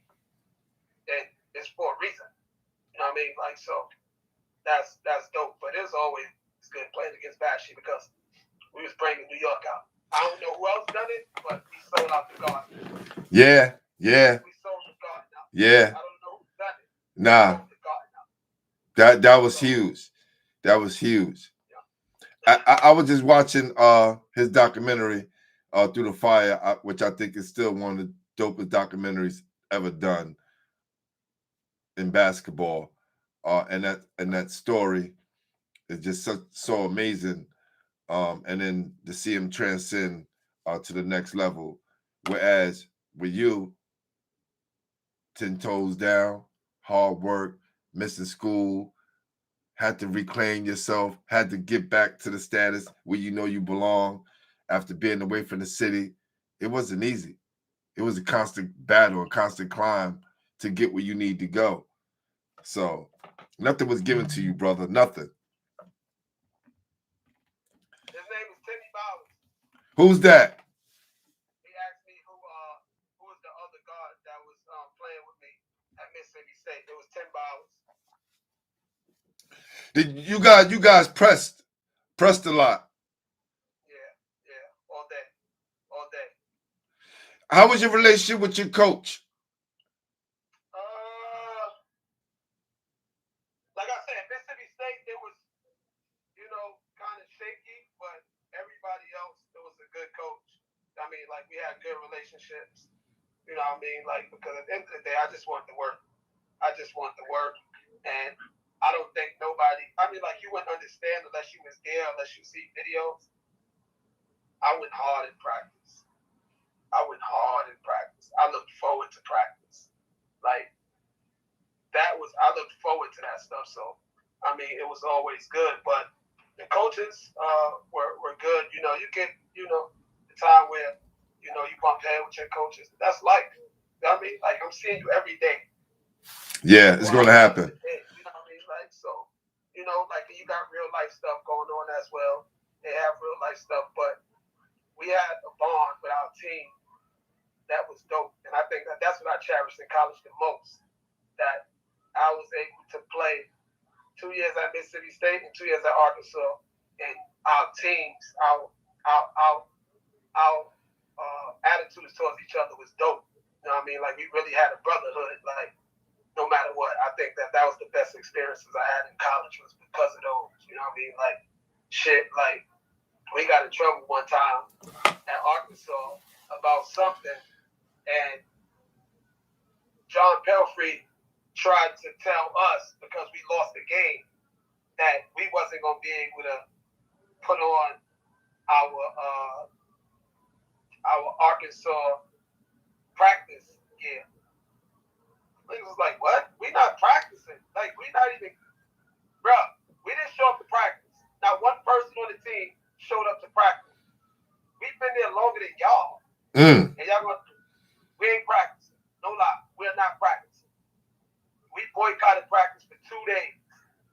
And it's for a reason. You know what I mean? Like, so that's dope. But it was always good playing against Bashy because we was bringing New York out. I don't know who else done it, but we sold out the garden. Yeah. We sold the garden out. Yeah. I don't know who done it. Nah. That was huge. That was huge. Yeah. I was just watching his documentary, Through the Fire, which I think is still one of the dopest documentaries ever done in basketball. And that story is just so amazing. And then to see him transcend to the next level. Whereas with you, 10 toes down, hard work, missing school, had to reclaim yourself, had to get back to the status where you know you belong after being away from the city. It wasn't easy. It was a constant battle, a constant climb to get where you need to go. So nothing was given to you, brother. Nothing. His name is Timmy Bowers. Who's that? He asked me who was the other guard that was playing with me at Mississippi State. It was Tim Bowers. You guys pressed a lot. Yeah, all day. How was your relationship with your coach? Like I said, Mississippi State, it was, kind of shaky, but everybody else, it was a good coach. I mean, like, we had good relationships. You know what I mean? Like, because at the end of the day, I just wanted to work. And I don't think nobody, like, you wouldn't understand unless you was there, unless you see videos. I went hard in practice. I looked forward to practice. Like, I looked forward to that stuff. So, I mean, it was always good. But the coaches were good. You get, the time where, you bump head with your coaches. That's life. You know what I mean? Like, I'm seeing you every day. Yeah, it's going to happen. You know what I mean? Like, so, like, you got real life stuff going on as well. They have real life stuff. But we had a bond with our team that was dope. And I think that's what I cherished in college the most. That I was able to play 2 years at Mississippi State and 2 years at Arkansas, and our teams, our attitudes towards each other was dope. You know what I mean? Like, we really had a brotherhood. Like, no matter what, I think that was the best experiences I had in college was because of those. You know what I mean? Like, shit. Like, we got in trouble one time at Arkansas about something, and John Pelfrey tried to tell us, because we lost the game, that we wasn't going to be able to put on our Arkansas practice gear. Niggas was like, what? We not practicing. Like, we not even, bro, we didn't show up to practice. Not one person on the team showed up to practice. We've been there longer than y'all. And y'all we ain't practicing. No lie. We're not practicing. We we boycotted practice for 2 days,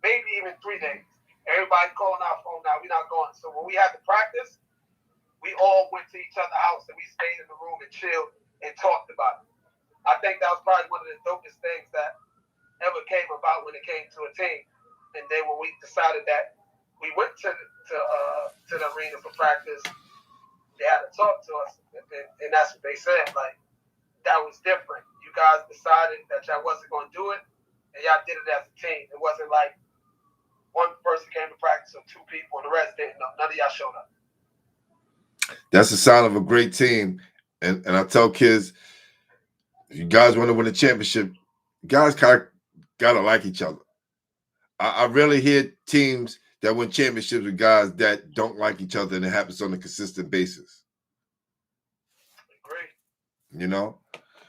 maybe even 3 days. Everybody calling our phone now, we're not going. So when we had to practice, we all went to each other's house and we stayed in the room and chilled and talked about it. I think that was probably one of the dopest things that ever came about when it came to a team. And then when we decided that we went to the arena for practice, they had to talk to us, and that's what they said. Like, that was different. You guys decided that y'all wasn't going to do it, and y'all did it as a team. It wasn't like one person came to practice or 2 people and the rest didn't know. None of y'all showed up. That's the sign of a great team. And I tell kids, if you guys want to win a championship, you guys kind of got to like each other. I rarely hear teams that win championships with guys that don't like each other, and it happens on a consistent basis. Great. You know?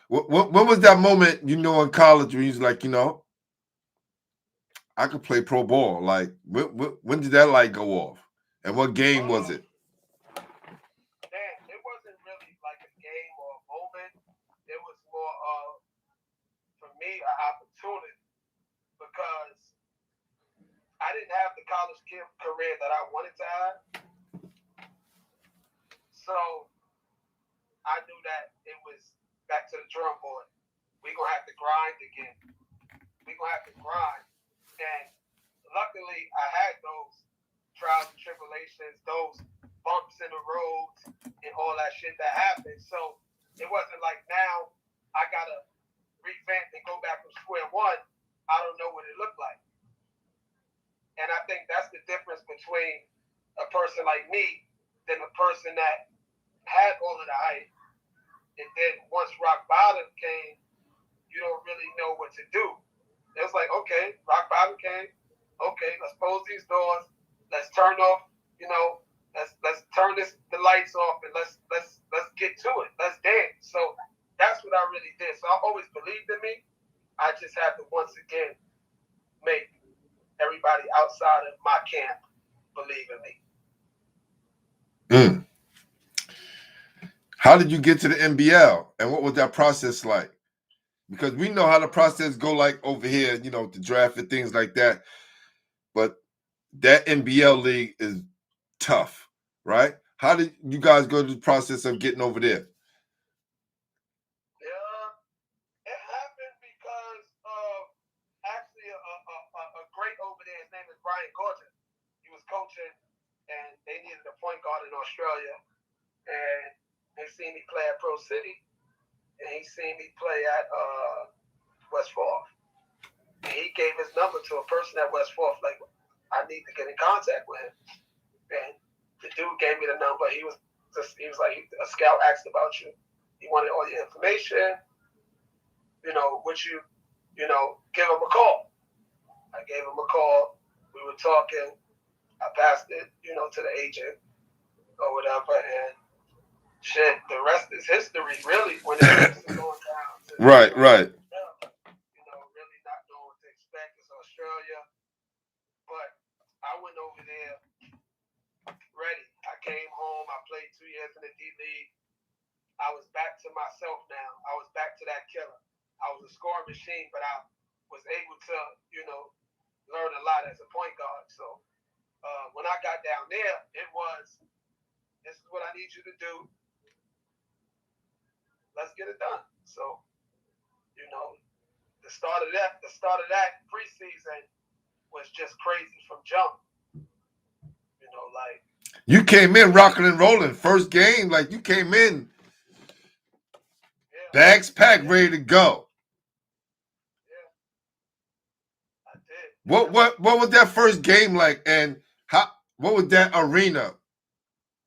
When was that moment, in college where you was like, I could play pro ball? Like, when did that light go off? And what game was it? Man, it wasn't really like a game or a moment. It was more of, for me, an opportunity, because I didn't have the college career that I wanted to have. So I knew that it was back to the drum board. We're going to have to grind again. We're going to have to grind. And luckily, I had those trials and tribulations, those bumps in the roads, and all that shit that happened. So it wasn't like now I got to revamp and go back from square one. I don't know what it looked like. And I think that's the difference between a person like me than a person that had all of the hype. And then once rock bottom came, you don't really know what to do. It was like, okay, rock bottom came. Okay, let's close these doors. Let's turn off, let's turn the lights off, and let's get to it. Let's dance. So that's what I really did. So I always believed in me. I just had to once again make everybody outside of my camp believe in me. How did you get to the NBL, and what was that process like? Because we know how the process go like over here, the draft and things like that. But that NBL league is tough, right? How did you guys go through the process of getting over there? Yeah, it happened because of actually a great over there. His name is Brian Gordon. He was coaching, and they needed a point guard in Australia. And they seen me play at Pro City, and he seen me play at West Forth. And he gave his number to a person at West Forth, like, I need to get in contact with him. And the dude gave me the number. He was like, a scout asked about you. He wanted all your information. Would you, give him a call? I gave him a call. We were talking. I passed it, to the agent or whatever, and shit, the rest is history, really, when it comes to going down to Right. really not knowing what to expect. It's Australia. But I went over there ready. I came home. I played 2 years in the D League. I was back to myself now. I was back to that killer. I was a scoring machine, but I was able to, learn a lot as a point guard. So when I got down there, it was, this is what I need you to do. Let's get it done. So, the start of that preseason was just crazy from jump. You came in rocking and rolling. First game, like, you came in, bags packed, ready to go. Yeah, I did. What was that first game like, and what was that arena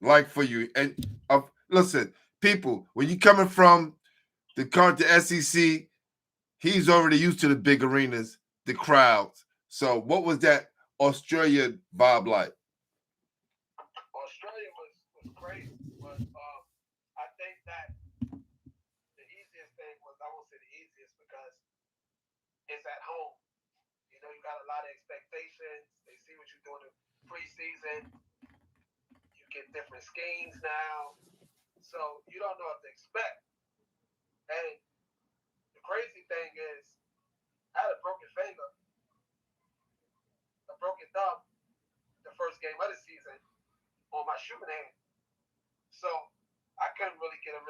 like for you? And listen, people, when you coming from the SEC, he's already used to the big arenas, the crowds. So what was that Australia vibe like? Australia was crazy, but I think that the easiest thing was, I won't say the easiest because it's at home. You got a lot of expectations. They see what you're doing in preseason. You get different schemes now. So you don't know what to expect. And the crazy thing is, I had a broken shooting hand. So I couldn't really get a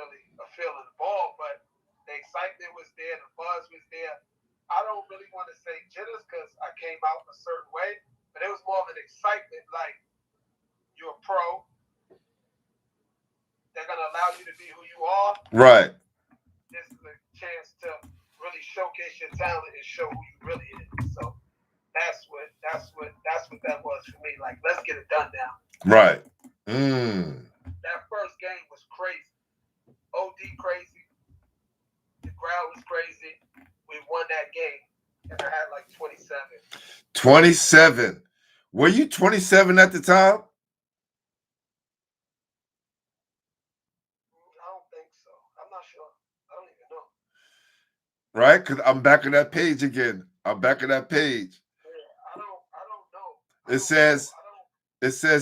feel of the ball, but the excitement was there, the buzz was there. I don't really want to say jitters because I came out a certain way, but it was more of an excitement like you're a pro. They're going to allow you to be who you are. Right. This is a chance to really showcase your talent and show who you really is. So that's what that was for me. Like, let's get it done now. Right. That first game was crazy. OD crazy. The crowd was crazy. We won that game, and I had like 27. 27. Were you 27 at the time? I don't think so. I'm not sure. I don't even know. Right? Because I'm back on that page again. I'm back on that page. Yeah, I don't know. It says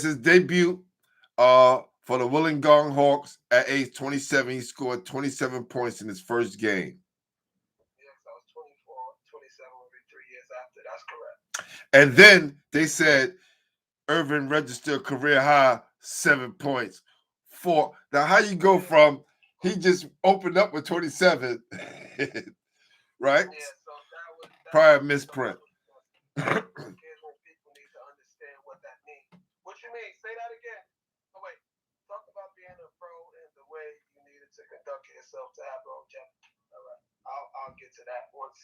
his debut for the Wollongong Hawks at age 27. He scored 27 points in his first game. Yes, I was 24, 27 will be 3 years after. That's correct. And then they said Ervin registered career high 7 points. Now, how you go from he just opened up with 27, right? Yeah, so that was prior misprint. Here's what people need to understand what that means. What you mean? Say that again. Oh wait, talk about being a pro and the way you needed to conduct yourself to have longevity. All right, I'll get to that once.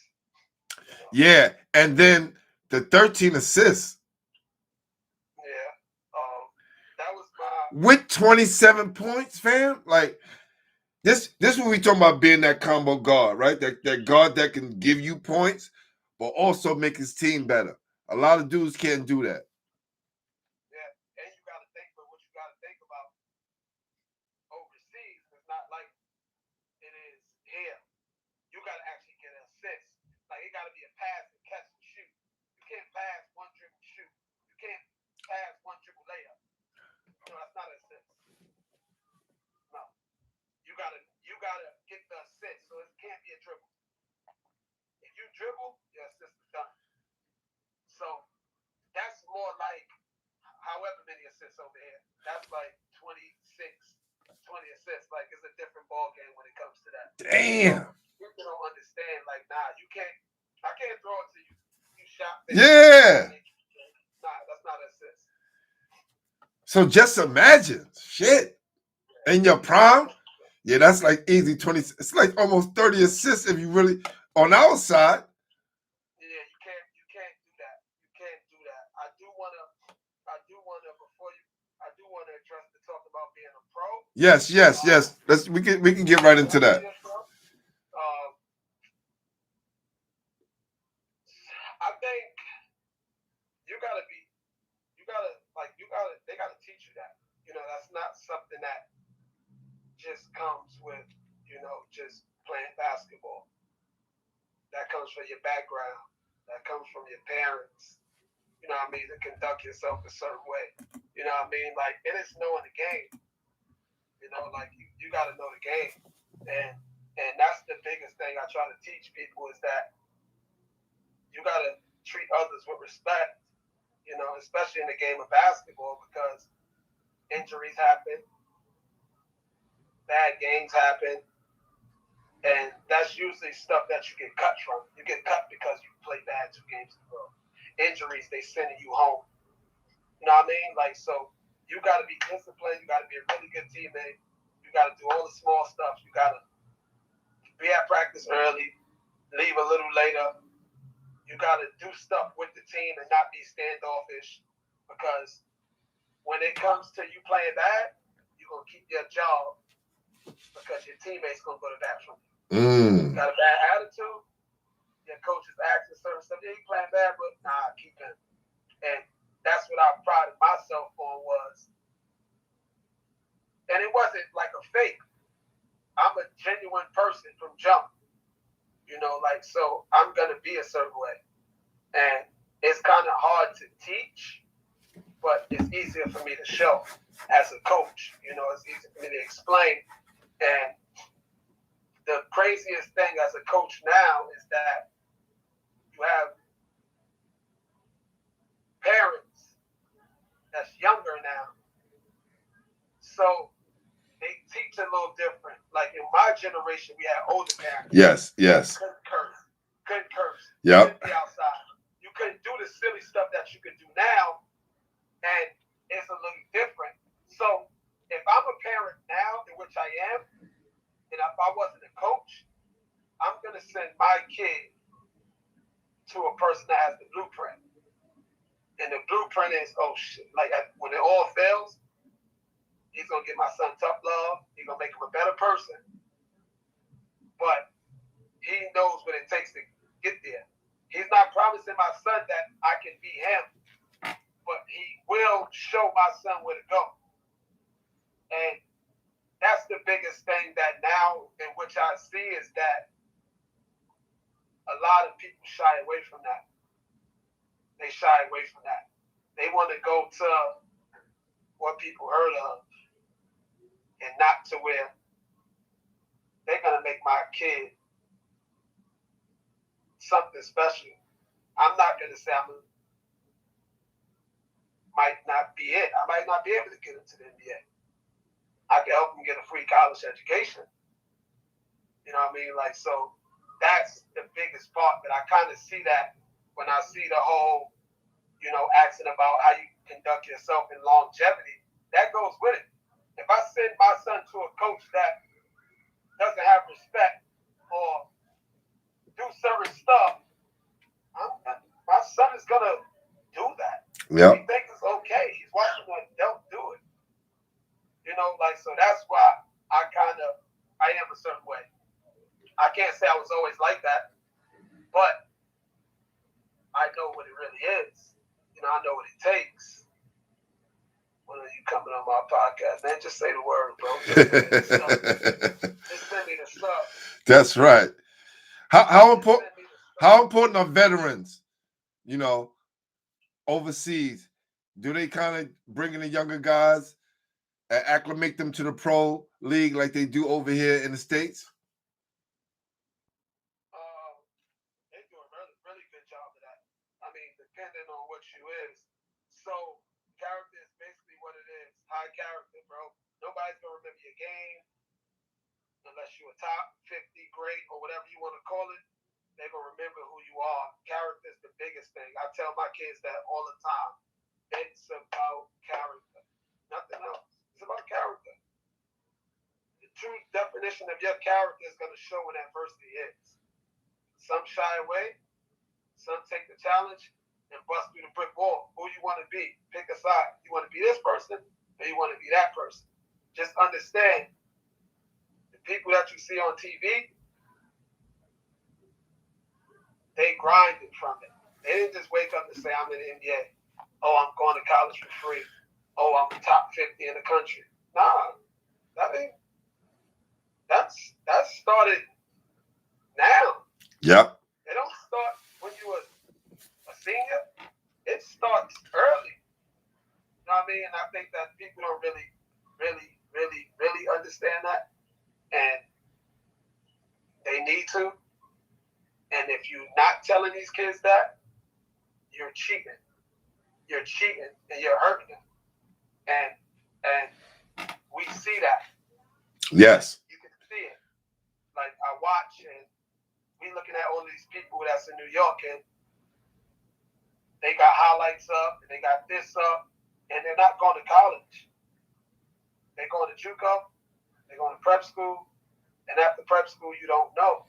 Yeah, and then the 13 assists. Yeah, that was with 27 points, fam. Like this what we talking about, being that combo guard, right? That guard that can give you points, but also make his team better. A lot of dudes can't do that. Yeah, and you got to think about what you got to think about overseas. It's not like it is here. You got to actually get an assist. Like it got to be a pass and catch and shoot. You can't pass one dribble shoot. You can't pass one dribble layup. No, that's not an assist. No, you gotta get the assist. So it can't be a dribble. If you dribble, your assist is done. So that's more like however many assists over here. That's like 20 assists. Like it's a different ball game when it comes to that. Damn. People don't understand. Like, nah, I can't throw it to you. You shot. Yeah. Nah, that's not an assist. So just imagine, shit, in your prime. Yeah, that's like easy 20. It's like almost 30 assists if you really on our side. Yeah, you can't do that. You can't do that. I do wanna address the talk about being a pro. Yes. We can get right into that. I think they gotta teach you that. You know, that's not something that just comes with, just playing basketball. That comes from your background. That comes from your parents. You know what I mean? To conduct yourself a certain way. You know what I mean? Like, it is knowing the game. You know, like you got to know the game, and that's the biggest thing I try to teach people is that you got to treat others with respect. You know, especially in the game of basketball, because injuries happen, bad games happen, and that's usually stuff that you get cut from. You get cut because you play bad 2 games in a row. Injuries, they sending you home. You know what I mean? Like, so you got to be disciplined. You got to be a really good teammate. You got to do all the small stuff. You got to be at practice early, leave a little later. You got to do stuff with the team and not be standoffish, because when it comes to you playing bad, you're going to keep your job because your teammates going to go to bat from you. Got a bad attitude, your coach is asking certain stuff. Yeah, you playing bad, but nah, keep him. And that's what I prided myself on was, and it wasn't like a fake. I'm a genuine person from jump. You know, like, so I'm going to be a certain way. And it's kind of hard to teach, but it's easier for me to show as a coach. You know, it's easier for me to explain. And the craziest thing as a coach now is that you have parents that's younger now it's a little different. Like in my generation, we had older parents. Yes. Couldn't curse. Yep. Couldn't be outside. You couldn't do the silly stuff that you can do now, and it's a little different. So if I'm a parent now, in which I am, and if I wasn't a coach, I'm gonna send my kid to a person that has the blueprint. And the blueprint is, oh shit, like when it all fails, he's gonna give my son tough love. He's gonna make him a better person. But he knows what it takes to get there. He's not promising my son that I can be him, but he will show my son where to go. And that's the biggest thing that now in which I see is that a lot of people shy away from that. They shy away from that. They want to go to what people heard of and not to where they're going to make my kid something special. I'm not going to say might not be it. I might not be able to get into the NBA. I can help him get a free college education. You know what I mean? Like, so that's the biggest part. But I kind of see that when I see the whole, asking about how you conduct yourself in longevity, that goes with it. If I send my son to a coach that doesn't have respect or do certain stuff, my son is going to do that. Yep. He thinks it's okay. He's watching an adult do it. So that's why I am a certain way. I can't say I was always like that, but I know what it really is. I know what it takes. When are you coming on my podcast, man? Just say the word, bro. Just send me the stuff. That's right. How important are veterans, overseas? Do they kind of bring in the younger guys and acclimate them to the pro league like they do over here in the States? They do a really, really good job of that. I mean, depending on what you is. So character is basically what it is. High character, bro. Nobody's gonna remember your game unless you're a top 50 great or whatever you want to call it. They're gonna remember who you are. Character is the biggest thing. I tell my kids that all the time. It's about character. Nothing else. It's about character. The true definition of your character is gonna show when adversity hits. Some shy away, some take the challenge and bust through the brick wall. Who you want to be? Pick a side. You want to be this person or you want to be that person? Just understand the people that you see on TV, they grinded from it. They didn't just wake up and say, I'm in the NBA. Oh, I'm going to college for free. Oh, I'm top 50 in the country. Nah, that started now. Yep. They don't start when you were a senior. It starts early. You know what I mean? And I think that people don't really understand that. And they need to. And if you're not telling these kids that, you're cheating. You're cheating and you're hurting them. And we see that. Yes. You can see it. Like I watch and we looking at all these people that's in New York and they got highlights up and they got this up and they're not going to college. They're going to JUCO, they're going to prep school, and after prep school you don't know.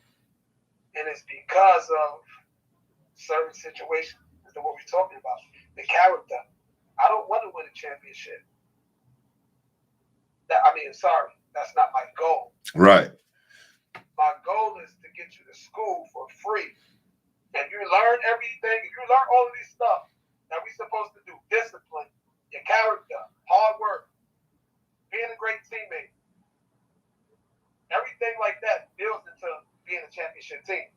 And it's because of certain situations. That's what we're talking about. The character. I don't want to win a championship. That's not my goal. Right. My goal is to get you to school for free. And you learn everything, if you learn all of these stuff that we're supposed to do, discipline, your character, hard work, being a great teammate, everything like that builds into being a championship team.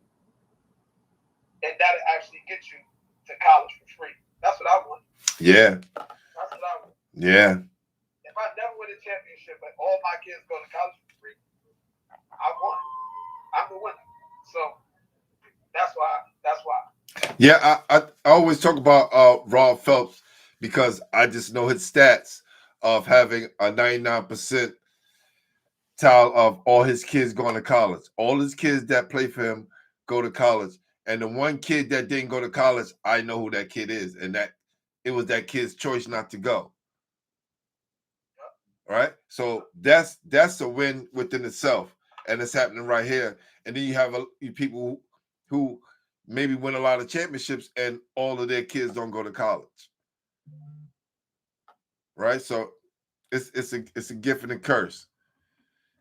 And that'll actually get you to college for free. That's what I want. Yeah. That's what I want. Yeah. If I never win a championship, but all my kids go to college for free, I won. I'm the winner. So that's why. Yeah, I always talk about Rob Phelps because I just know his stats of having a 99% tile of all his kids going to college. All his kids that play for him go to college. And the one kid that didn't go to college, I know who that kid is. And that it was that kid's choice not to go. Right? So that's a win within itself. And it's happening right here. And then you have people who maybe win a lot of championships and all of their kids don't go to college. Right? So it's a gift and a curse.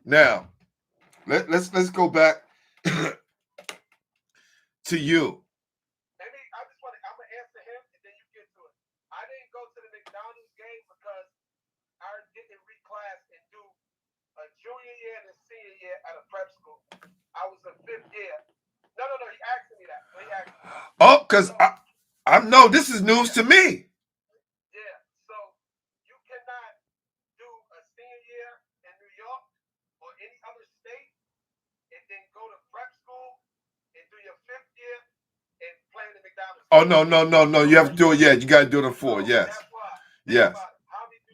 Now, let's go back to you. Maybe I'm gonna answer him and then you get to it. I didn't go to the McDonald's game because I didn't reclass and do a junior year and a senior year at a prep school. I was a 5th year. No, he asked me that. Oh, because I know this is news to me. Yeah, so you cannot do a senior year in New York or any other state and then go to prep school and do your 5th year and play in the McDonald's. Oh, no. You have to do it. Yeah, you got to do it in 4. Yes. That's why. Yes. Hamidou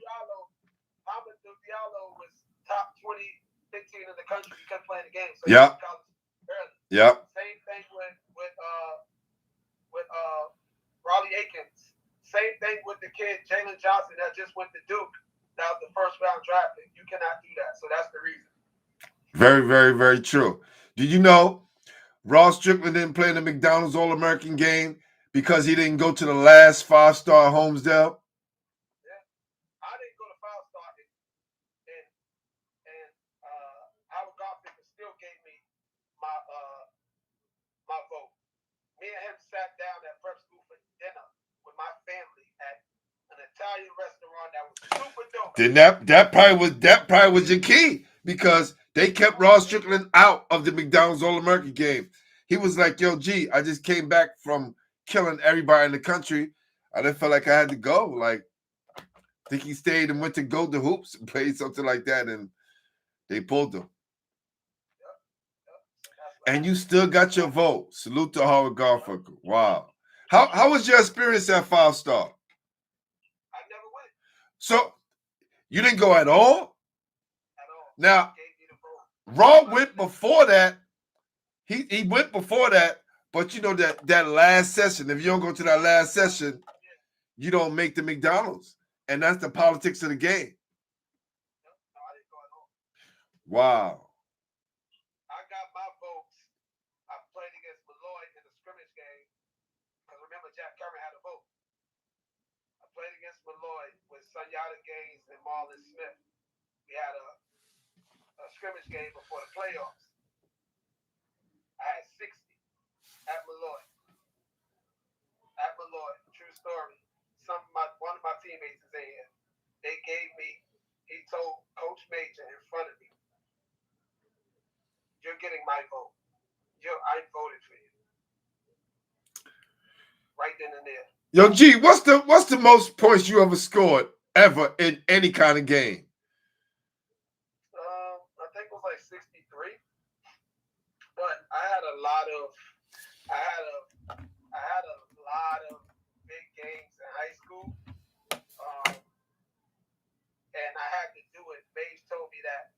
Diallo was top 20, 15 in the country. He couldn't play in the game. So yeah. Yeah. Same thing with Raleigh Akins. Same thing with the kid Jalen Johnson that just went to Duke. That was the first round draft pick. You cannot do that. So that's the reason. Very, very, very true. Did you know Ross Strickland didn't play in the McDonald's All-American game because he didn't go to the last 5-star Holmesdale? Yeah. I didn't go to 5-star and Howard Garfield still gave me my vote. Me and him sat down at prep school for dinner with my family at an Italian restaurant that was super dope. Then that probably was your key because they kept Ross Strickland out of the McDonald's All-American game. He was like, yo, G, I just came back from killing everybody in the country. I didn't feel like I had to go. Like, I think he stayed and went to go to hoops and played something like that, and they pulled him. And you still got your vote. Salute to Howard Garfunkel. Wow. How was your experience at 5-star? I never went. So you didn't go at all? At all. Now, Raw went before that. He went before that, but you know that last session, if you don't go to that last session, you don't make the McDonald's. And that's the politics of the game. No, I didn't go at all. Wow. I got my votes. I played against Malloy in the scrimmage game. Because remember, Jack Cameron had a vote. I played against Malloy with Sunyata Gaines and Marlon Smith. We had a scrimmage game before the playoffs. I had 60 at Malloy. True story. One of my teammates is in here. He told Coach Major in front of me, you're getting my vote. I voted for you. Right then and there. Yo, G, what's the most points you ever scored ever in any kind of game? I think it was like 63. But I had a lot of big games in high school. And I had to do it. Mays told me that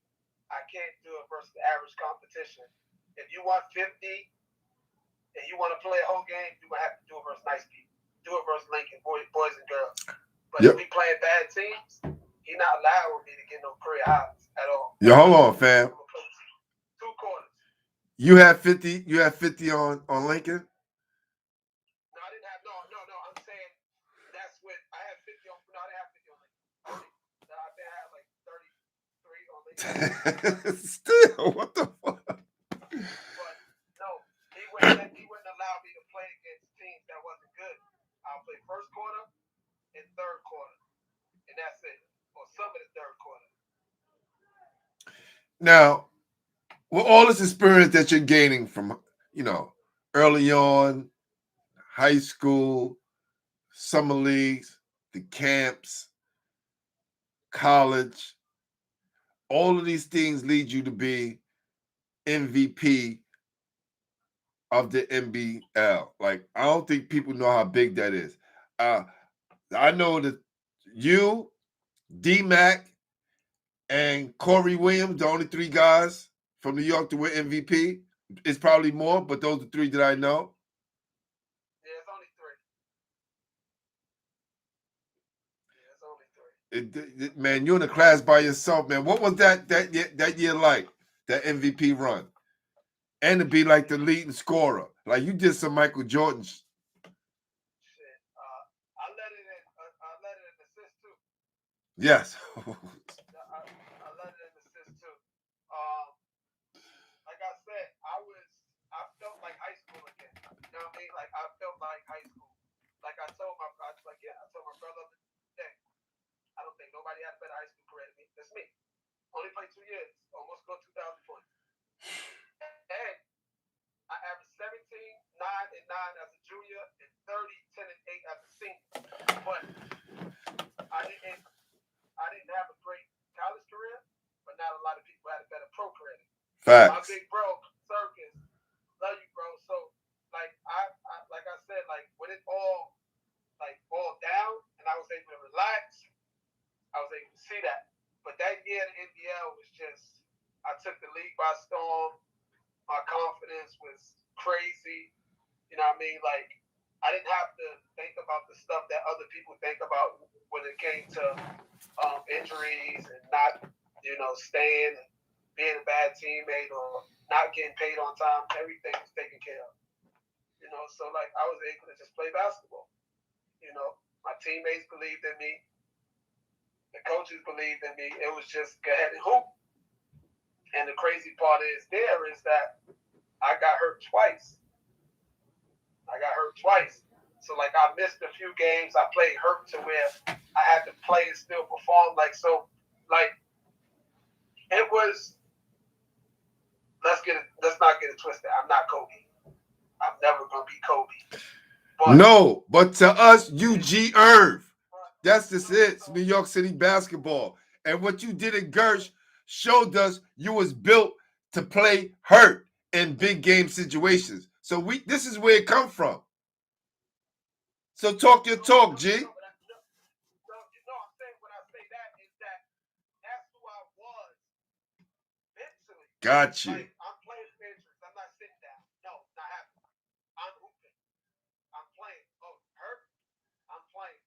I can't do it versus the average competition. If you want 50 and you want to play a whole game, you're going to have to do it versus nice people. Do it versus Lincoln, boys and girls. But if we playing bad teams, he's not allowing me to get no career highs at all. Yo, hold on, fam. 2 quarters. You had 50 on Lincoln? No, I didn't have no. I'm saying that's what I had 50 on. No, I didn't have 50 on Lincoln. I think I had like 33 on Lincoln. Still, what the fuck? But no, he wouldn't allow me to play against teams that wasn't good. I'll play first quarter and third quarter, and that's it. Or some of the third quarter. Now, with all this experience that you're gaining from, early on, high school, summer leagues, the camps, college, all of these things lead you to be MVP of the NBL. Like, I don't think people know how big that is. I know that you, D-Mac, and Corey Williams, the only 3 guys from New York to win MVP. It's probably more, but those are 3 that I know. Yeah, it's only 3. Man, you're in the class by yourself, man. What was that year like? That MVP run, and to be like the leading scorer, like you did some Michael Jordan. Shit, I let it in assist too. Yes. I let it in assist too. Like I said, I felt like high school again. You know what I mean? Like I felt like high school. Like I told my brother the other day, I don't think nobody had a better high school career than me. That's me. Only played 2 years, almost scored 2,000 points. And I averaged 17, 9, and 9 as a junior, and 30, 10, and 8 as a senior. But I didn't have a great college career, but not a lot of people had a better pro career. Facts. My big bro, Circus, love you, bro. So like I like I said, like when it all down and I was able to relax, I was able to see that. But that year the NBL was just, I took the league by storm. My confidence was crazy. You know what I mean? Like I didn't have to think about the stuff that other people think about when it came to injuries and not, staying and being a bad teammate or not getting paid on time. Everything was taken care of. So like I was able to just play basketball. My teammates believed in me. The coaches believed in me. It was just go ahead and hoop. And the crazy part is that I got hurt twice. So like I missed a few games. I played hurt to where I had to play and still perform. It was. Let's not get it twisted. I'm not Kobe. I'm never gonna be Kobe. But to us, UG Irv. That's just it. It's New York City basketball. And what you did at Gersh showed us you was built to play hurt in big game situations. So this is where it come from. So talk your talk, G. I'm saying when I say that is that's who I was mentally. Got you. Like, I'm playing injuries. I'm not sitting down. No, not happening. I'm hooping. I'm playing. Oh, hurt? I'm playing.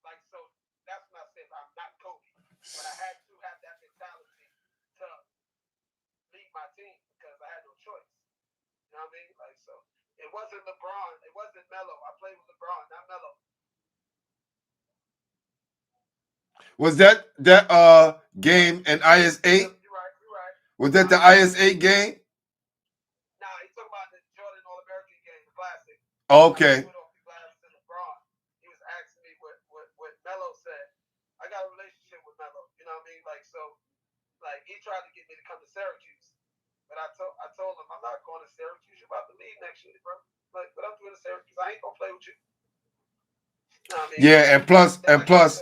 Like, so that's when I said I'm not Kobe. But I had to have that mentality to lead my team because I had no choice. You know what I mean? Like, so it wasn't LeBron. It wasn't Melo. I played with LeBron, not Melo. Was that game in IS-8? You're right. Was that the IS-8 game? Nah, he's talking about the Jordan All-American game, the classic. Okay. He was asking me what Melo said. I got a relationship with Melo. You know what I mean? Like, so, like, he tried to get me to come to Syracuse. But I told him, I'm not going to Syracuse. You're about to leave next year, bro. Like, what I'm doing in Syracuse, I ain't going to play with you. You know what I mean? Yeah, and plus,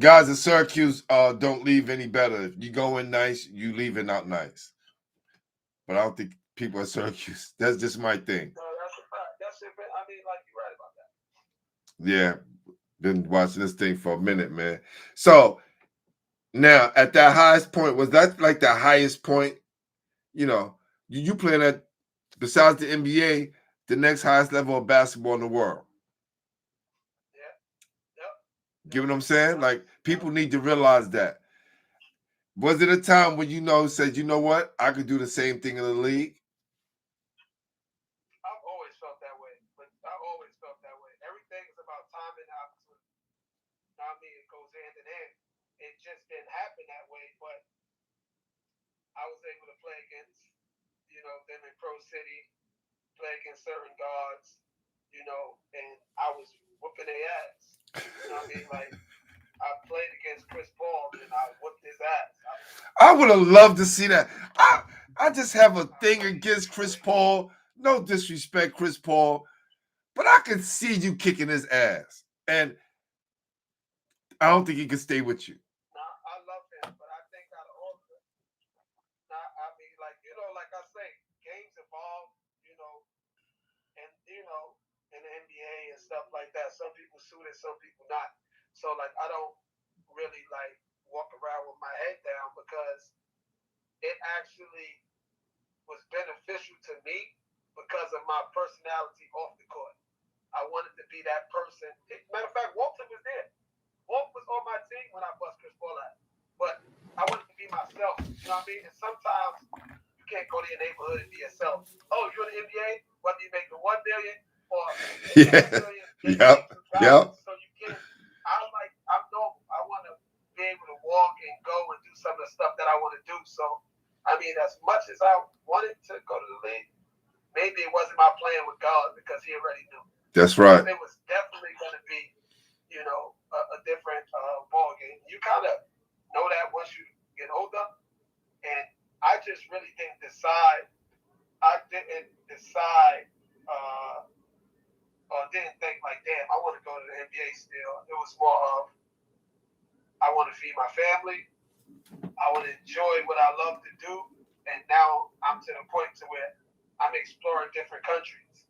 guys at Syracuse don't leave any better. If you go in nice, you leave it out nice. But I don't think people at Syracuse, that's just my thing. No, that's a fact. That's it. I mean, like, you're right about that. Yeah, been watching this thing for a minute, man. So now at that highest point, was that like the highest point? You playing at, besides the NBA, the next highest level of basketball in the world. Yeah. Yep. Get what I'm saying? Like, people need to realize that. Was it a time when said, you know what, I could do the same thing in the league? I've always felt that way. Everything is about time and opportunity. I mean, it goes hand in hand. It just didn't happen that way, but I was able to play against, them in Pro City, play against certain guards, and I was whooping their ass. You know what I mean? Like, I played against Chris Paul and I whooped his ass. I would have loved to see that. I just have a thing against Chris Paul. No disrespect, Chris Paul, but I can see you kicking his ass. And I don't think he can stay with you. Nah, I love him, but I think out of all of them, I mean, like, like I say, games evolve, and, in the NBA and stuff like that. Some people suit it, some people not. So, like, I don't really, like, walk around with my head down because because it actually was beneficial to me because of my personality off the court. I wanted to be that person. Matter of fact, Walter was there. Walt was on my team when I bust Chris Paul out. But I wanted to be myself. You know what I mean? And sometimes you can't go to your neighborhood and be yourself. Oh, you're in the NBA? Whether you make the $1 billion or Yeah. $10 million, Yep. So you can't. I'm normal. I want to be able to walk and go and do some of the stuff that I want to do. So, I mean, as much as I wanted to go to the league, maybe it wasn't my plan with God because he already knew. That's right. It was definitely going to be, a different ball game. You kind of know that once you get older. And I just really didn't decide. I didn't decide or didn't think like, damn, I want to go to the NBA still. It was more of, I want to feed my family. I want to enjoy what I love to do. And now I'm to the point to where I'm exploring different countries.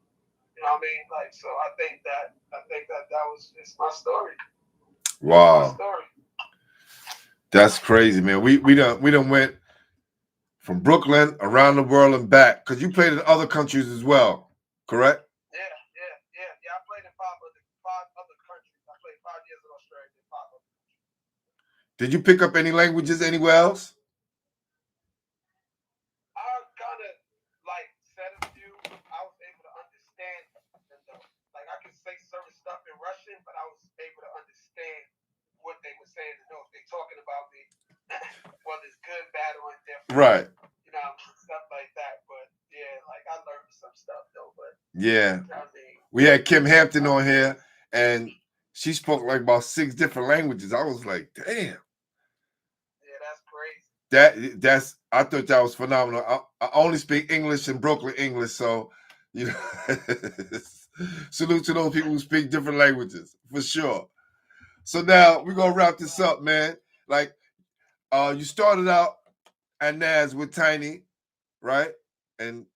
You know what I mean? Like, so I think that was just my story. Wow. My story. That's crazy, man. We done went from Brooklyn around the world and back because you played in other countries as well, correct? Yeah. I played in five other countries. I played 5 years in Australia and 5 other countries. Did you pick up any languages anywhere else? I kind of said a few. I was able to understand them. Like I could say certain stuff in Russian, but I was able to understand what they were saying to know if they're talking about me, whether it's good, bad, or indifferent. Right. You know, stuff like that. But yeah, I learned some stuff though. But yeah, I mean, we had Kim Hampton on here, and she spoke like about 6 different languages. I was like, damn. Yeah, that's crazy. I thought that was phenomenal. I only speak English and Brooklyn English, so salute to those people who speak different languages for sure. So now we're gonna wrap this up, man. Like, you started out at NAS with Tiny, right? And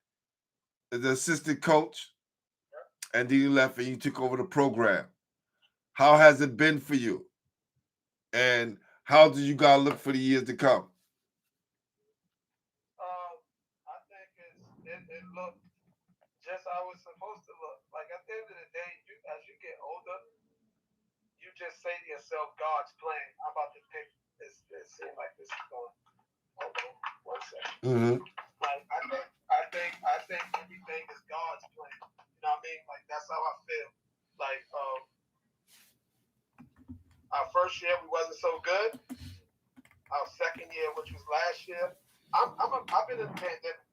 the assistant coach, and then you left and you took over the program. How has it been for you? And how do you guys look for the years to come? I think it looked just how it's supposed to look. Like at the end of the day, as you get older, you just say to yourself, God's plan. I'm about to pick this. It seems like this is going. Hold on 1 second. Mm-hmm. Like I think everything is God's plan. You know what I mean? Like that's how I feel. Like our first year we wasn't so good. Our second year, which was last year, I've been in the pandemic.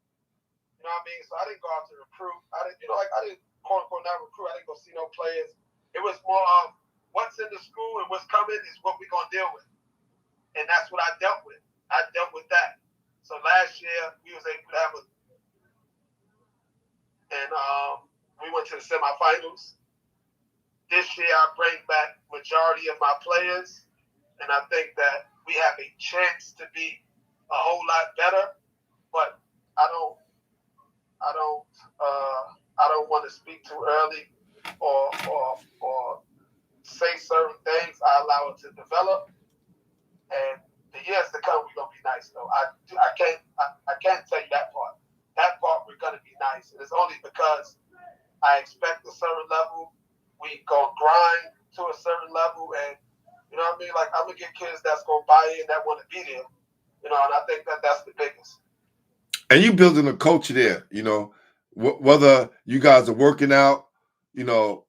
You know what I mean? So I didn't go out to recruit. I didn't quote unquote not recruit. I didn't go see no players. It was more of what's in the school and what's coming is what we're gonna deal with. And that's what I dealt with. I dealt with that. So last year we was able to have we went to the semifinals. This year I bring back majority of my players, and I think that we have a chance to be a whole lot better. But I don't want to speak too early or say certain things. I allow it to develop, and the years to come we're gonna be nice though. I can't tell you that part. That part we're gonna be nice, and it's only because I expect a certain level. We gonna grind to a certain level, and you know what I mean. Like I'm gonna get kids that's gonna buy in, that want to be there. You know, and I think that's the biggest. And you building a culture there, whether you guys are working out,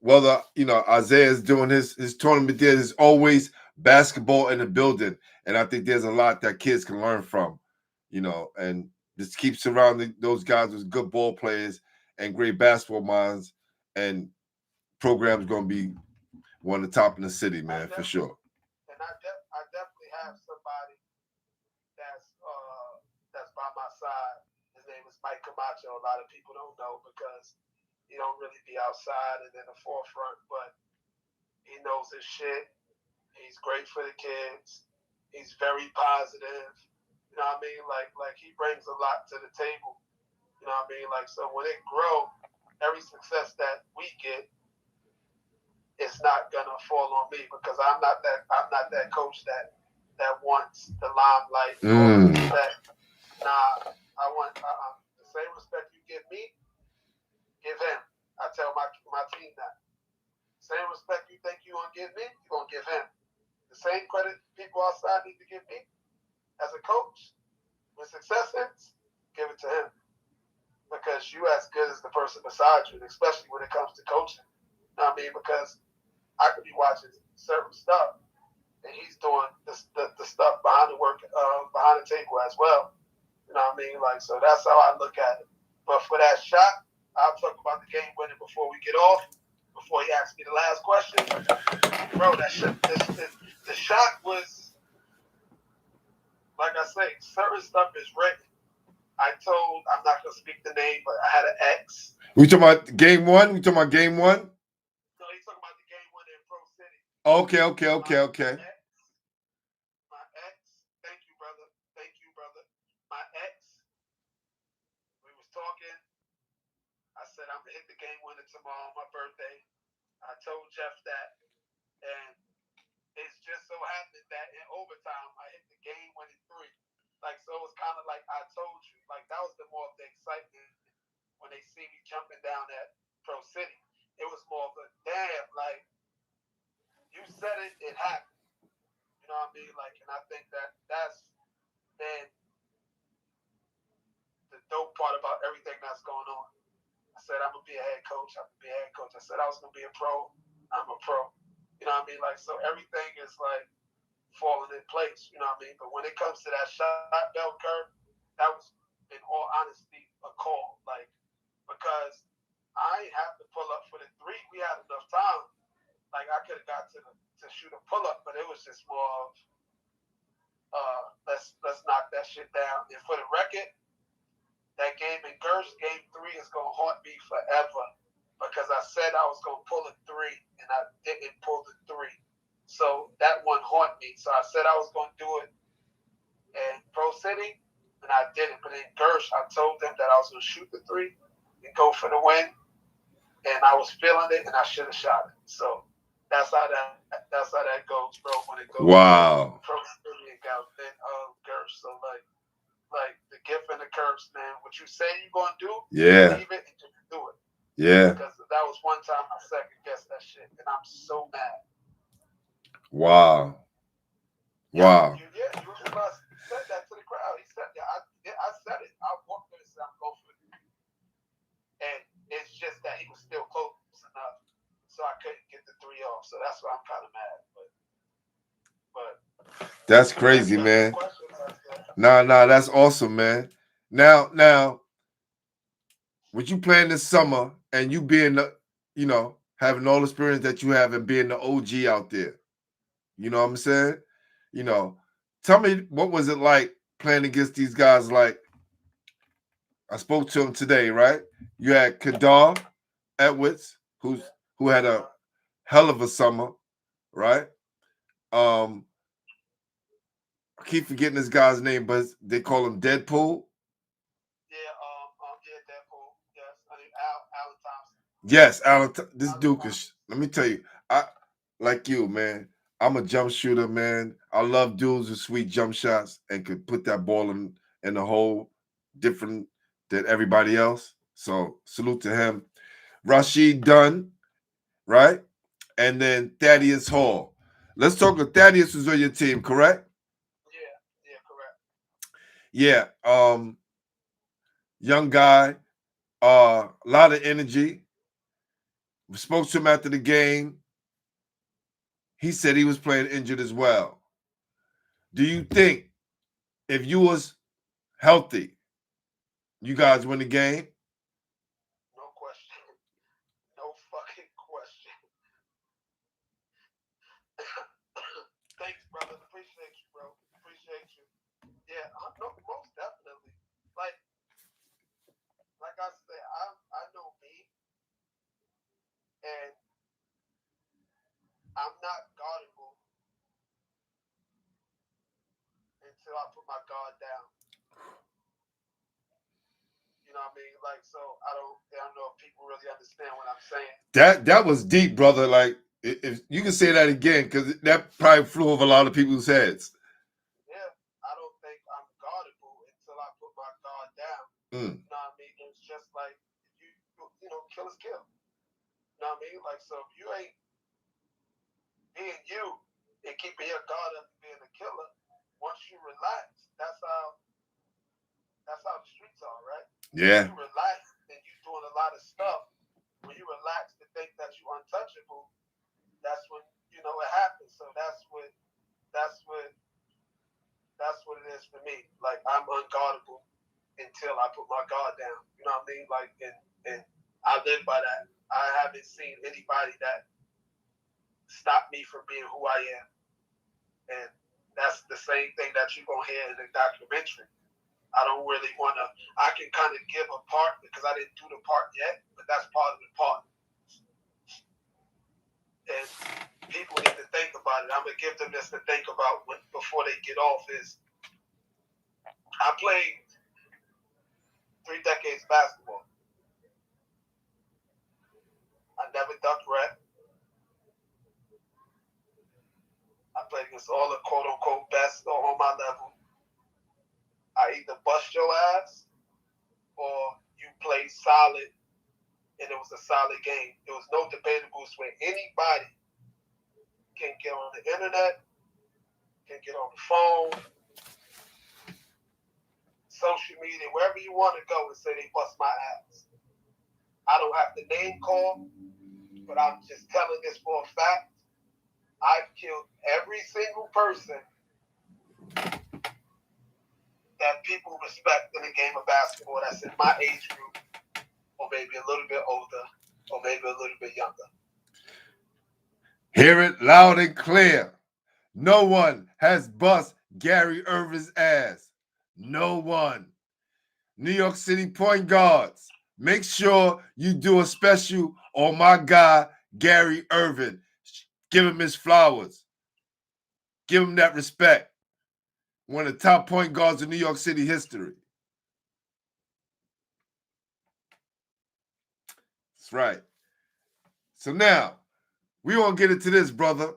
whether, Isaiah is doing his tournament there, there's always basketball in the building. And I think there's a lot that kids can learn from, and just keep surrounding those guys with good ball players and great basketball minds. And program's going to be one of the top in the city, man, for sure. And I definitely have somebody that's by my side. His name is Mike Camacho. A lot of people don't know because he don't really be outside and in the forefront, but he knows his shit. He's great for the kids. He's very positive. You know what I mean? Like he brings a lot to the table. You know what I mean? Like, so when it grow, every success that we get, it's not gonna fall on me because I'm not that coach that that wants the limelight or respect. Nah, I want the same respect you give me, give him. I tell my team that. Same respect you think you're going to give me, you're going to give him. The same credit people outside need to give me as a coach, when success ends, give it to him. Because you as good as the person beside you, especially when it comes to coaching. You know what I mean? Because I could be watching certain stuff, and he's doing the stuff behind the work, behind the table as well. You know what I mean? Like, so that's how I look at it. But for that shot, I'll talk about the game winning before we get off. Before he asked me the last question, bro, that shit, the shot was, like I say, certain stuff is written. I'm not gonna speak the name, but I had an ex. We talking about game one? No, he's talking about the game one in Pro City. Okay. My ex, thank you, brother. My ex, we was talking. I said, I'm gonna hit the game winner tomorrow on my birthday. I told Jeff that, and it's just so happened that in overtime I hit the game winning three. Like, so it was kind of like I told you. Like, that was the more of the excitement when they see me jumping down at Pro City. It was more of a damn, like, you said it, it happened. You know what I mean? Like, and I think that's been the dope part about everything that's going on. I said I'm gonna be a head coach. I said I was gonna be a pro. I'm a pro. You know what I mean? Like, so everything is like falling in place. You know what I mean? But when it comes to that shot bell curve, that was, in all honesty, a call. Like, because I ain't have to pull up for the three. We had enough time. Like, I could have got to shoot a pull up, but it was just more of let's knock that shit down. And for the record, that game in Gersh, game 3 is gonna haunt me forever, because I said I was gonna pull a 3 and I didn't pull the 3. So that one haunt me. So I said I was gonna do it in Pro City, and I didn't. But in Gersh, I told them that I was gonna shoot the 3 and go for the win, and I was feeling it, and I should have shot it. So that's how that goes, bro. When it goes wow. Pro City and Gersh. So like the gift and the curse, man. What you say you're gonna do, believe it and just do it. Yeah. Because that was one time I second guessed that shit, and I'm so mad. Wow. You said that to the crowd. He said that. I said it. I walked in and said I'm going for it. And it's just that he was still close enough, so I couldn't get the 3 off. So that's why I'm kind of mad. But that's crazy, man. Nah, that's awesome, man. Now, with you playing this summer and you being the, having all the experience that you have and being the OG out there, you know what I'm saying? Tell me, what was it like playing against these guys? Like, I spoke to him today, right? You had Kadar Edwards, who had a hell of a summer, right? I keep forgetting this guy's name, but they call him Deadpool. Yeah, Deadpool. Yes, I think Alan Thompson. Yes, Alan. This dude is. Let me tell you, I like you, man. I'm a jump shooter, man. I love dudes with sweet jump shots and could put that ball in the hole different than everybody else. So salute to him. Rashid Dunn, right? And then Thaddeus Hall. Let's talk. Thaddeus was on your team, correct? Yeah, correct. Yeah, young guy, a lot of energy. We spoke to him after the game. He said he was playing injured as well. Do you think if you was healthy, you guys win the game? No question. No fucking question. Thanks, brother. Appreciate you, bro. Appreciate you. Yeah, no, most definitely. Like I said, I know me, and I'm not guardable until I put my guard down. You know what I mean? Like, so I don't know if people really understand what I'm saying. That was deep, brother. Like, if you can say that again, because that probably flew over a lot of people's heads. You know what I mean? It's just like, you know, kill is kill. You know what I mean? Like, so if you ain't being you and keeping your guard up and being a killer, once you relax, that's how the streets are, right? Yeah. When you relax and you doing a lot of stuff, when you relax to think that you're untouchable, that's when, you know, it happens. So that's what it is for me. Like, I'm unguardable until I put my guard down. You know what I mean? Like, and I live by that. I haven't seen anybody that stopped me from being who I am. And that's the same thing that you're going to hear in the documentary. I don't really want to, I can kind of give a part because I didn't do the part yet, but that's part of the part. And people need to think about it. I'm going to give them this to think about before they get off is, I played 3 decades basketball. I never ducked rep. I played against all the quote-unquote best on my level. I either bust your ass or you play solid and it was a solid game. There was no debatables where anybody can get on the internet, can get on the phone, social media, wherever you want to go and say they bust my ass. I don't have to name call, but I'm just telling this for a fact. I've killed every single person that people respect in the game of basketball that's in my age group, or maybe a little bit older, or maybe a little bit younger. Hear it loud and clear. No one has bust Gary Ervin's ass. No one. New York City point guards, make sure you do a special on my guy, Gary Ervin. Give him his flowers. Give him that respect. One of the top point guards in New York City history. That's right. So now, we want to get into this, brother.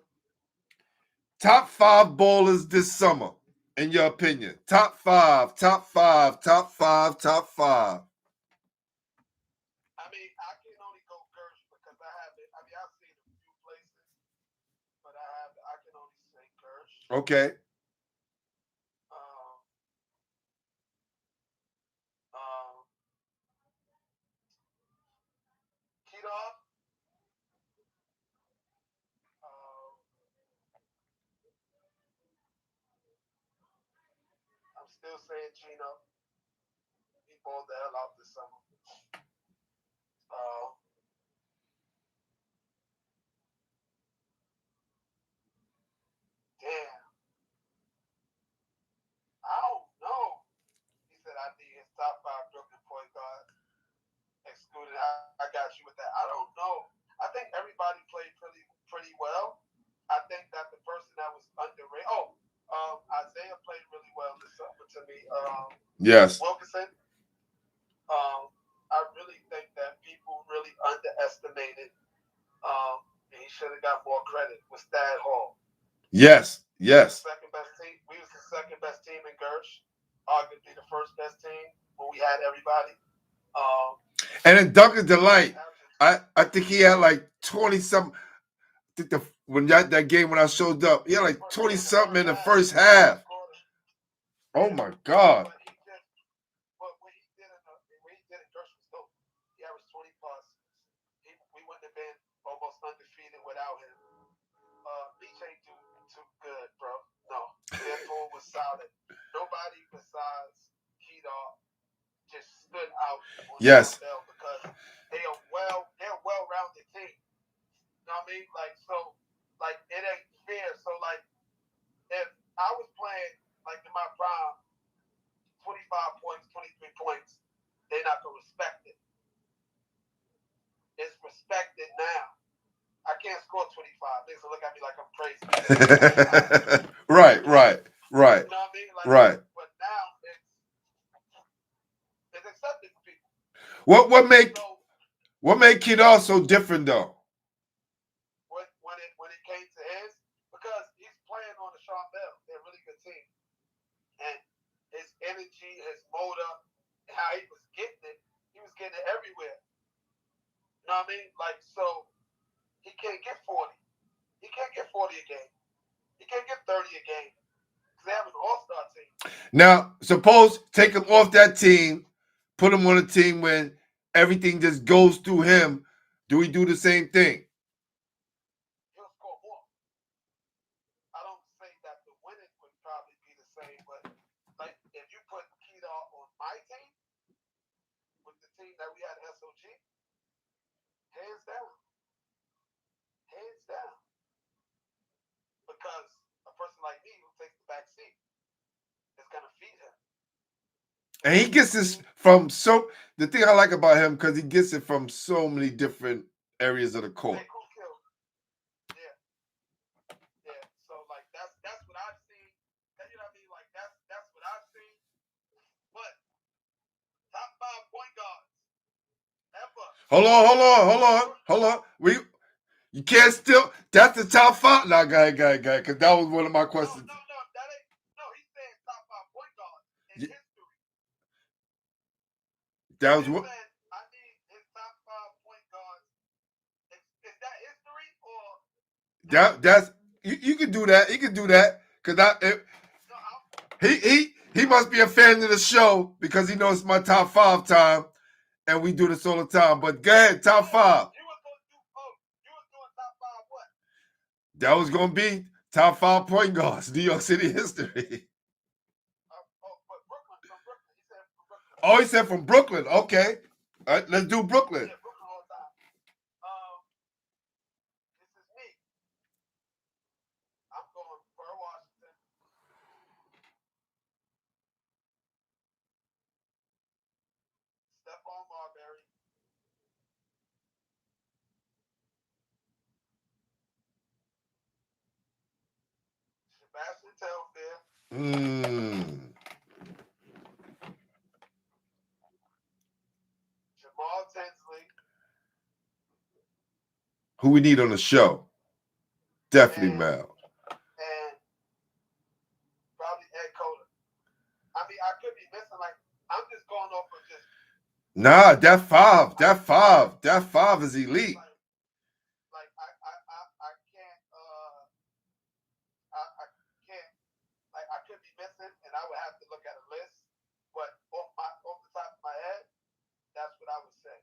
Top 5 ballers this summer, in your opinion. Top 5, top 5, top 5, top 5. I mean, I can only go Gersh because I haven't. I mean, I've seen a few places, but I can only say Gersh. Okay. Kedoff. I'm still saying Gino. He balled the hell out this summer. Damn. I don't know. He said I need his top 5 Brooklyn point guard. Excluded. I got you with that. I don't know. I think everybody played pretty well. I think that the person that was underrated. Isaiah played really well this summer to me. Yes. Wilkinson. I really think that people really underestimated. And he should have got more credit with Thad Hall. Yes. Yes. Second best team. We was the second best team in Gersh. Arguably the first best team when we had everybody. And in Duncan Delight, I think he had like 20-something. I think that game when I showed up, he had like 20-something in the first half. Oh my God. But what he did in Gersh was dope. He averaged 20 plus. We wouldn't have been almost undefeated without him. Beach ain't too good, bro. No. Deadpool was solid. Nobody besides Kedoff just stood out on Yes. Bell because they're a well-rounded team. You know what I mean? Like it ain't fair. So like if I was playing like in my prime, 25 points, 23 points, they're not gonna respect it. It's respected now. I can't score 25. Niggas will look at me like I'm crazy. Right. You know what I mean? Like, Right. But now it's accepted for people. What made Kedoff so different though? When it came to his, because he's playing on the Sean Bell. They're a really good team. And his energy, his motor, how he was getting it everywhere. You know what I mean? Like, so he can't get 40. He can't get 40 a game. He can't get 30 a game. Because they have an all-star team. Now, suppose take him off that team, put him on a team when everything just goes through him. Do we do the same thing? He'll score more. I don't say that the winning would probably be the same, but like if you put Keita on my team, with the team that we had at SOG, hands down. Hands down. Because a person like me who takes the back seat is going to feed him. And he gets this from the thing I like about him, because he gets it from so many different areas of the court. Yeah. Yeah. So like that's what I've seen. You know what I mean? Like that's what I've seen. But top 5 point guards ever. Hold on. You can't still. That's the top 5. Nah, go ahead. Because that was one of my questions. No, that ain't. No, he's saying top 5 point guards in history. That was what. I need his top 5 point guards. Is that history or? That's you can do that. You can do that because he must be a fan of the show because he knows it's my top 5 time, and we do this all the time. But go ahead, top 5. You was doing top 5 what? That was gonna be top 5 point guards, New York City history. But Brooklyn, from Brooklyn. He said from Brooklyn. Oh, he said from Brooklyn. Okay, all right, let's do Brooklyn. Yeah, Brooklyn all the time. This is me. I'm going for Washington. Stephon Marbury. Sebastian Telfair. Jamal Tinsley. Who we need on the show? Definitely Mel. And probably Ed Cota. I mean, I could be missing. Like, I'm just going off of just. Nah, that 5 is elite. Like I can't. I can't. Like, I could be missing, and I would have to look at a list. But off the top of my head, that's what I would say.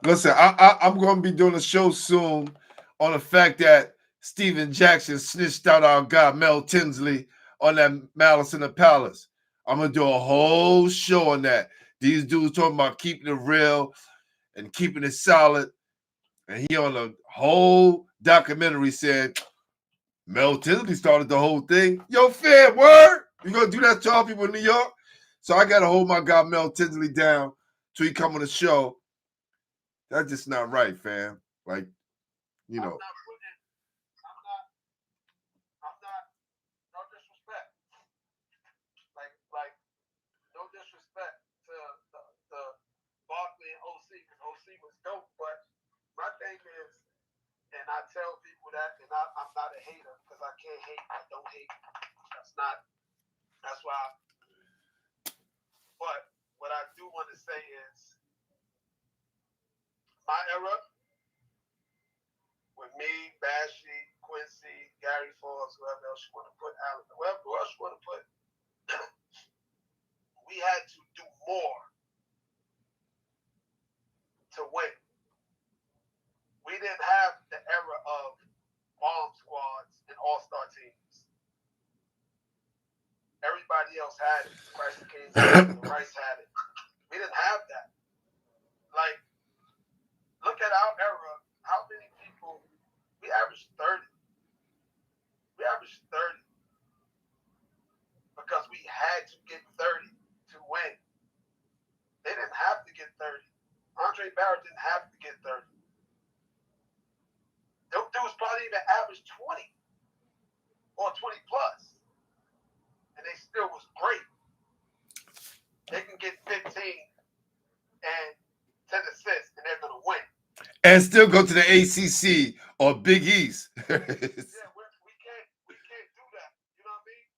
Listen, I'm going to be doing a show soon on the fact that Steven Jackson snitched out our guy Mel Tinsley on that Malice in the Palace. I'm going to do a whole show on that. These dudes talking about keeping it real and keeping it solid. And he on the whole documentary said, Mel Tinsley started the whole thing. Yo, fam, word? You going to do that to all people in New York? So I got to hold my guy Mel Tinsley down till he come on the show. That's just not right, fam. Like, you know. I'm not, no disrespect. Like, no disrespect to the Barkley and OC, because OC was dope, but my thing is, and I tell people that, and I'm not a hater, because I can't hate, I don't hate. That's why. But what I do want to say is, my era, with me, Bashy, Quincy, Gary Forbes, whoever else you want to put, Allen, whoever else you want to put, we had to do more to win. We didn't have the era of bomb squads and all-star teams. Everybody else had it. Bryce Kings had it. Rice had it. We didn't have that. Like, look at our era. How many people? We averaged 30. We averaged 30 because we had to get 30 to win. They didn't have to get 30. Andre Barrett didn't have to get 30. Those dudes probably even averaged 20 or 20 plus, and they still was great. They can get 15 and 10 assists, and they're gonna win. And still go to the ACC or Big East. Yeah, we can't do that. You know what I mean?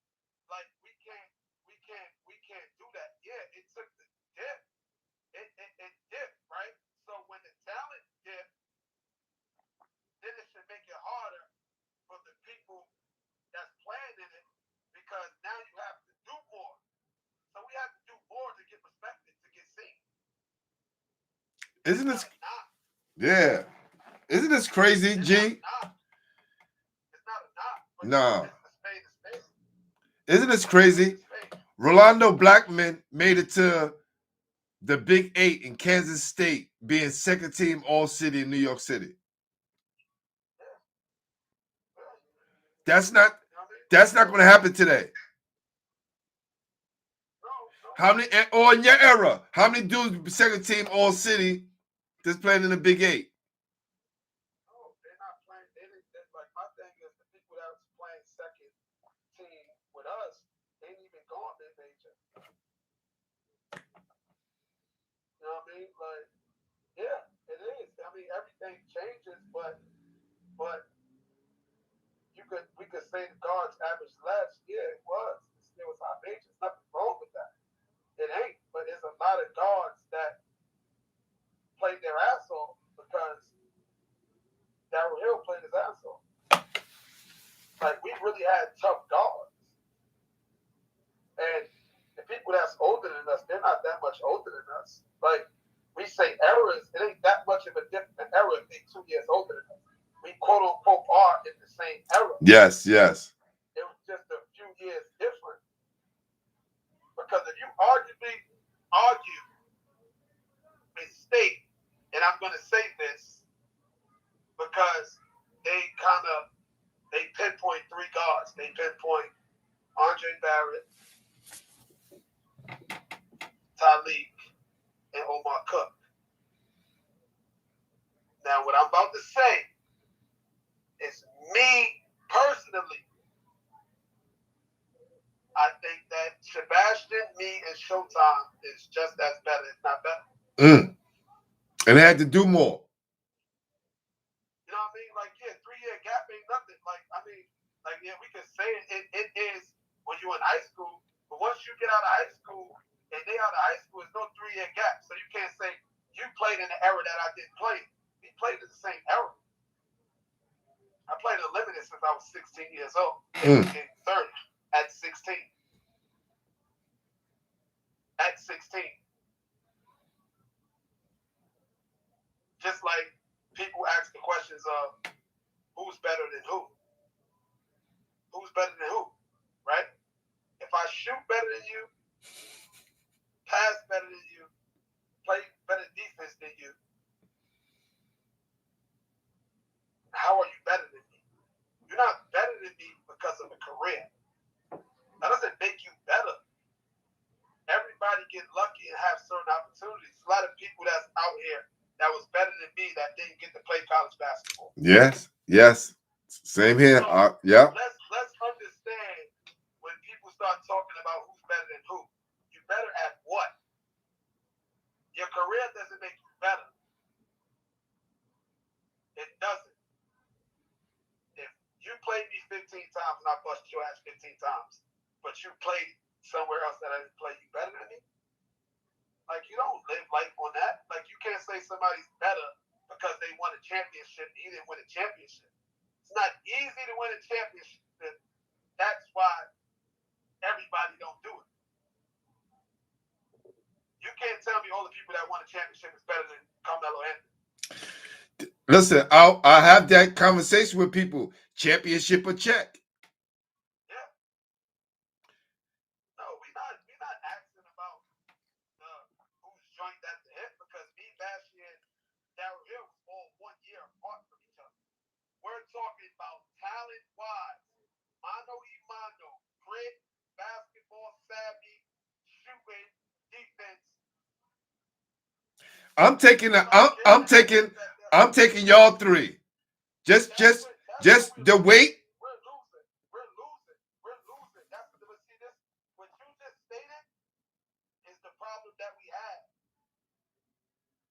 Like, we can't do that. Yeah, it took the dip. Isn't this? Yeah. Isn't this crazy, G? It's not a knock. Nah. It's Isn't this crazy? Rolando Blackman made it to the Big 8 in Kansas State, being second team All-City in New York City. That's not going to happen today. How many, or in your era, how many dudes second team All-City that's playing in the Big 8? No, they're not playing. Like my thing is the people that was playing second team with us, they ain't even going mid-major. You know what I mean? Like, yeah, it is. I mean, everything changes, but we could say the guards average less. Yeah, it was high majors. Nothing wrong with that. It ain't. But there's a lot of guards that played their ass off because Darryl Hill played his ass off. Like, we really had tough guards. And the people that's older than us, they're not that much older than us. Like, we say eras, it ain't that much of a different era if they're 2 years older than us. We quote unquote are in the same era. Yes. It was just a few years different. Because if you argue with State, and I'm going to say this because they pinpoint three guards. They pinpoint Andre Barrett, Talik, and Omar Cook. Now, what I'm about to say is me personally. I think that Sebastian, me, and Showtime is just as better, if not better. And they had to do more. You know what I mean? Like, yeah, 3-year gap ain't nothing. Like, I mean, like, yeah, we can say it is when you're in high school, but once you get out of high school and they out of high school, there's no 3-year gap. So you can't say you played in the era that I didn't play. We played in the same era. I played unlimited since I was 16 years old. And 30 at 16. At 16. Just like people ask the questions of who's better than who? Who's better than who? Right? If I shoot better than you, pass better than you, play better defense than you, how are you better than me? You're not better than me because of a career. That doesn't make you better. Everybody get lucky and have certain opportunities. A lot of people that's out here that was better than me that didn't get to play college basketball. Yes. Same here. So, yeah. Let's understand when people start talking about who's better than who. You better at what? Your career doesn't make you better. It doesn't. If you played me 15 times and I busted your ass 15 times, but you played somewhere else that I didn't play, you better than me? Like, you don't live life on that. Like, you can't say somebody's better because they won a championship and he didn't win a championship. It's not easy to win a championship. That's why everybody don't do it. You can't tell me all the people that won a championship is better than Carmelo Anthony. Listen, I have that conversation with people. Championship or check. Yeah. No, we're not asking about who's joined at the hip because me, Bashy, and Darryl Hill was all 1 year apart from each other. We're talking about talent-wise, mano y mano, grit, basketball savvy, shooting, defense. I'm taking y'all three. Just the weight. We're losing. That's what see this. What you just stated is the problem that we have.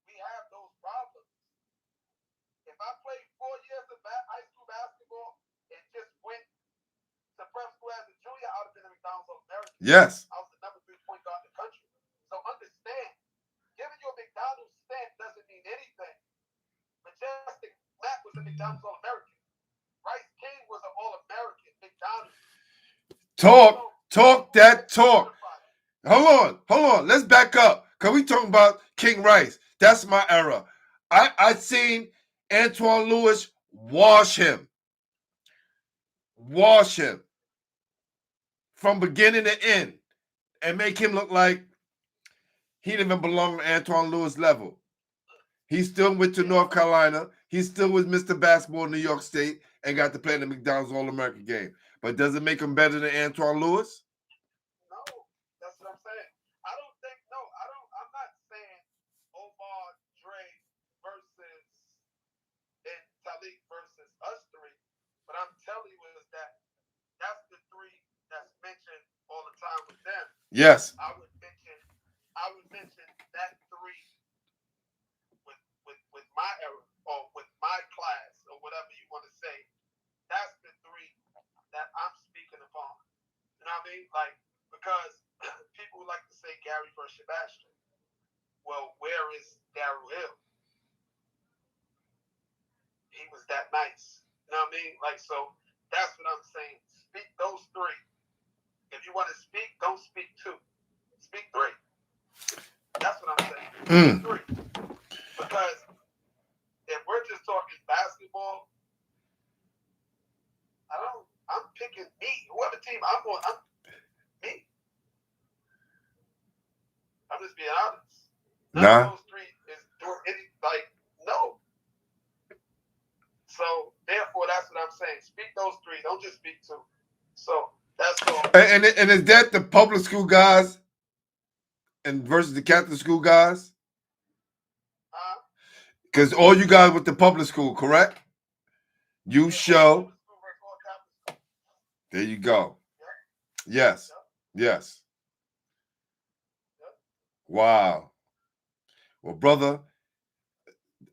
We have those problems. If I played 4 years of high school basketball and just went to prep school as a junior, I would have been a McDonald's All-American. Yes. I was the number 3 point guard in the country. So understand, giving you a McDonald's stamp doesn't mean anything. Majestic Matt was a McDonald's All-American. Rice King was an All-American. McDonald's. Talk that talk. Hold on. Let's back up. Because we talking about King Rice. That's my era. I seen Antoine Lewis wash him from beginning to end and make him look like he didn't even belong to Antoine Lewis level. He still went to North Carolina. He still was Mr. Basketball in New York State and got to play in the McDonald's All-American game. But does it make him better than Antoine Lewis? No, that's what I'm saying. I'm not saying Omar, Dre versus and Talik versus us three, but I'm telling you is that that's the three that's mentioned all the time with them. Yes. I would mention that three with my era or with my class or whatever you want to say. That's the three that I'm speaking upon. You know what I mean? Like, because people like to say Gary versus Sebastian. Well, where is Darryl Hill? He was that nice. You know what I mean? Like, so that's what I'm saying. Speak those three. If you want to speak, don't speak two. Speak three. That's what I'm saying. Speak three. Because if we're just talking basketball, I'm picking me. Whoever team I'm me. I'm just being honest. None of those three is doing any, like, no. So therefore, that's what I'm saying. Speak those three. Don't just speak two. So that's all. And is that the public school guys and versus the Catholic school guys? Because all you guys with the public school, correct? You show. There you go. Yes. Yes. Wow. Well, brother,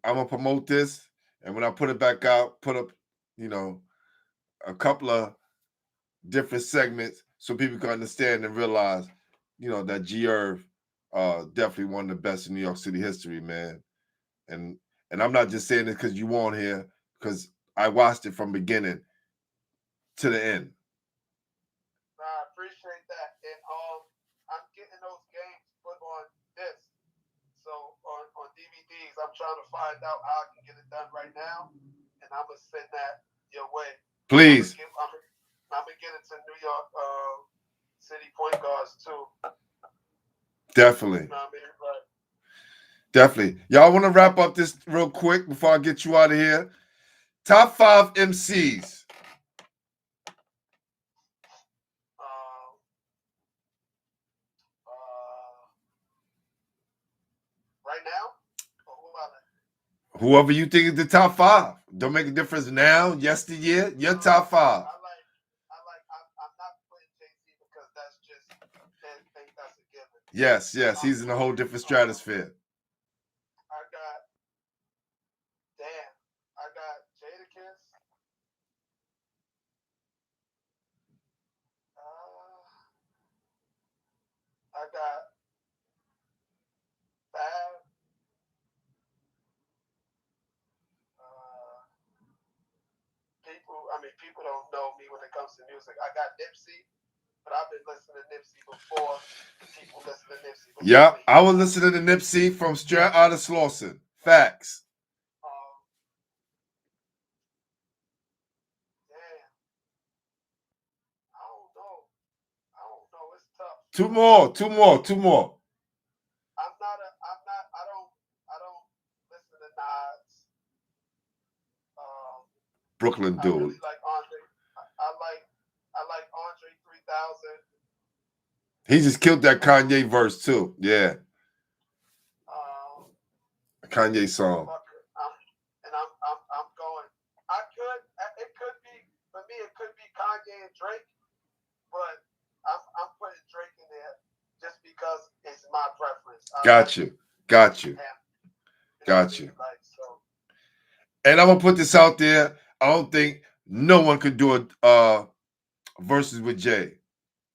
I'm going to promote this. And when I put it back out, put up, a couple of different segments so people can understand and realize, that G. Erv definitely one of the best in New York City history, man. And I'm not just saying this because you weren't here, because I watched it from beginning to the end. I appreciate that. And I'm getting those games put on disc. So on DVDs, I'm trying to find out how I can get it done right now. And I'm going to send that your way. Please. I'm going to get it to New York City point guards too. Definitely. You know what I mean? But, definitely. Y'all want to wrap up this real quick before I get you out of here? Top 5 MCs. Right now? Whoever you think is the top 5. Don't make a difference now, yesteryear. Your top 5. I'm not putting Jay-Z because that's a given. Yes. He's in a whole different stratosphere. I got Jadakiss. I got Fab. People don't know me when it comes to music. I got Nipsey, but I've been listening to Nipsey before people listen to Nipsey before. Yeah, I was listening to Nipsey from straight out of Slauson. Facts. Damn. I don't know. It's tough. Two more. I don't listen to Nas. Brooklyn dude. I really like Andre. I like Andre 3000. He just killed that Kanye verse too. Yeah. Kanye song. And I'm going. It could be, for me, it could be Kanye and Drake, but I'm putting Drake in there just because it's my preference. Got you. And I'm gonna put this out there. I don't think no one could do a versus with Jay.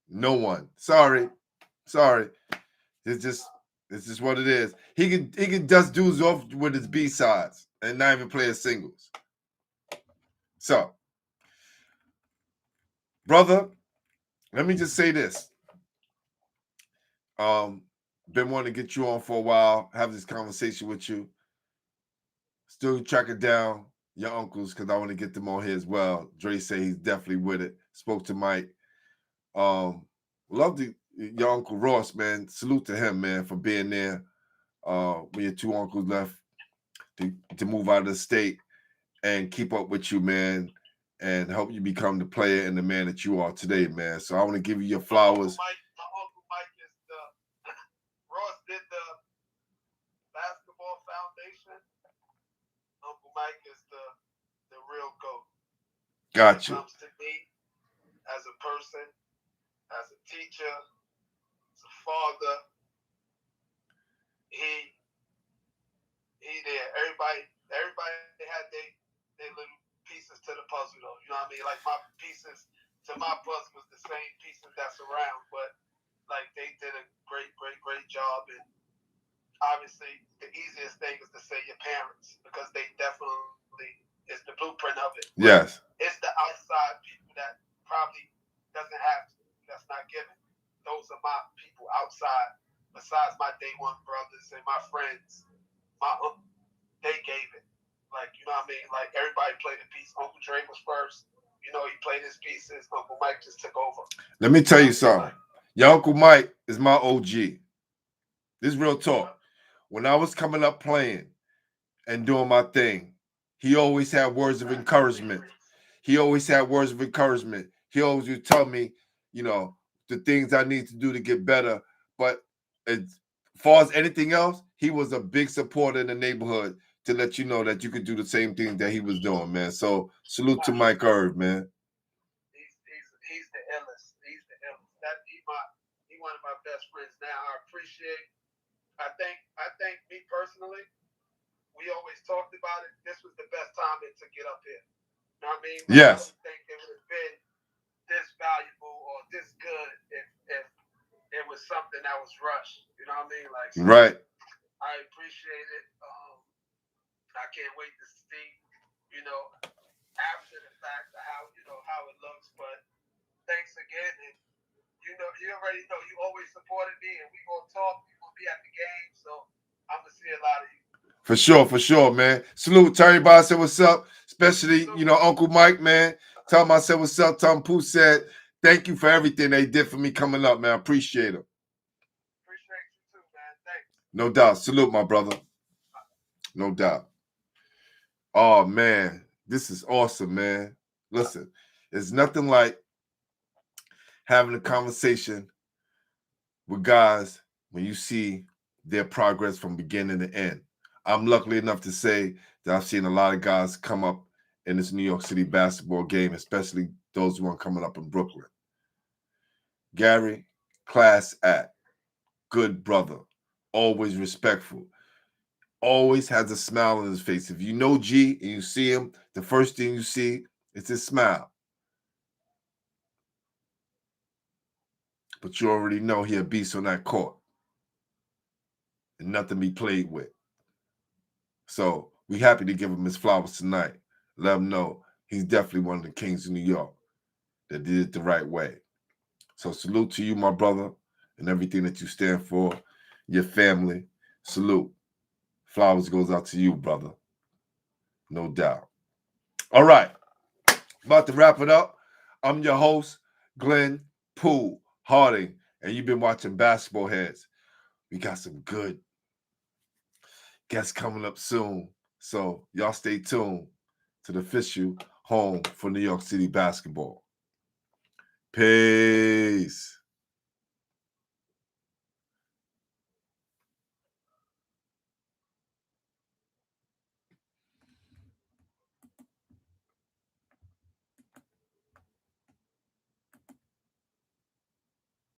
No one. Sorry. It's just what it is. He can dust dudes off with his B-sides and not even play his singles. So, brother, let me just say this. Been wanting to get you on for a while, have this conversation with you. Still tracking down your uncles because I want to get them on here as well. Dre say he's definitely with it. Spoke to Mike. Love your Uncle Ross, man. Salute to him, man, for being there. When your two uncles left to move out of the state and keep up with you, man, and help you become the player and the man that you are today, man. So I want to give you your flowers. My Uncle Mike is the Ross did the basketball foundation. Uncle Mike is the real GOAT. Got you. When it comes to me as a person, as a teacher, as a father, he there. Everybody had they little pieces to the puzzle though. You know what I mean? Like my pieces to my puzzle was the same pieces that's around, but like they did a great job. And obviously the easiest thing is to say your parents, because they definitely is the blueprint of it. Yes. It's the outside people that probably doesn't have to, that's not given. Those are my people outside, besides my day one brothers and my friends. They gave it. Like, you know what I mean? Like everybody played a piece. Uncle Dre was first. You know, he played his pieces. Uncle Mike just took over. Let me tell you something. Your Uncle Mike is my OG. This is real talk. When I was coming up playing and doing my thing, he always had words of encouragement. He always had words of encouragement. He always would tell me, you know, the things I need to do to get better. But as far as anything else, he was a big supporter in the neighborhood to let you know that you could do the same thing that he was doing, man. So salute to Mike Ervin, man. He's the illest. He's the illest. He one of my best friends now. I appreciate. I think me personally, we always talked about it. This was the best time to get up here. You know what I mean? Like, yes. I don't think it would have been this valuable or this good if it was something that was rushed. You know what I mean? Like, so right. I appreciate it. I can't wait to see, you know, after the fact how it looks. But thanks again, and you already know you always supported me, and we gonna talk. We gonna be at the game, so I'm gonna see a lot of you. For sure, man. Salute to everybody. Say what's up, especially Uncle Mike, man. Tell him I said what's up. Tell him Pooh said thank you for everything they did for me coming up, man. I appreciate them. Appreciate you too, man. Thanks. No doubt. Salute, my brother. No doubt. Oh, man. This is awesome, man. Listen, there's nothing like having a conversation with guys when you see their progress from beginning to end. I'm lucky enough to say that I've seen a lot of guys come up in this New York City basketball game, especially those who are coming up in Brooklyn. Gary, class act, good brother, always respectful, always has a smile on his face. If you know G and you see him, the first thing you see is his smile. But you already know he a beast on that court. And nothing be played with. So we happy to give him his flowers tonight. Let him know he's definitely one of the kings of New York that did it the right way. So salute to you, my brother, and everything that you stand for, your family. Salute. Flowers goes out to you, brother. No doubt. All right. About to wrap it up. I'm your host, Glenn Pooh Harding, and you've been watching Basketballheadzz. We got some good guests coming up soon. So y'all stay tuned to the official home for New York City basketball. Peace.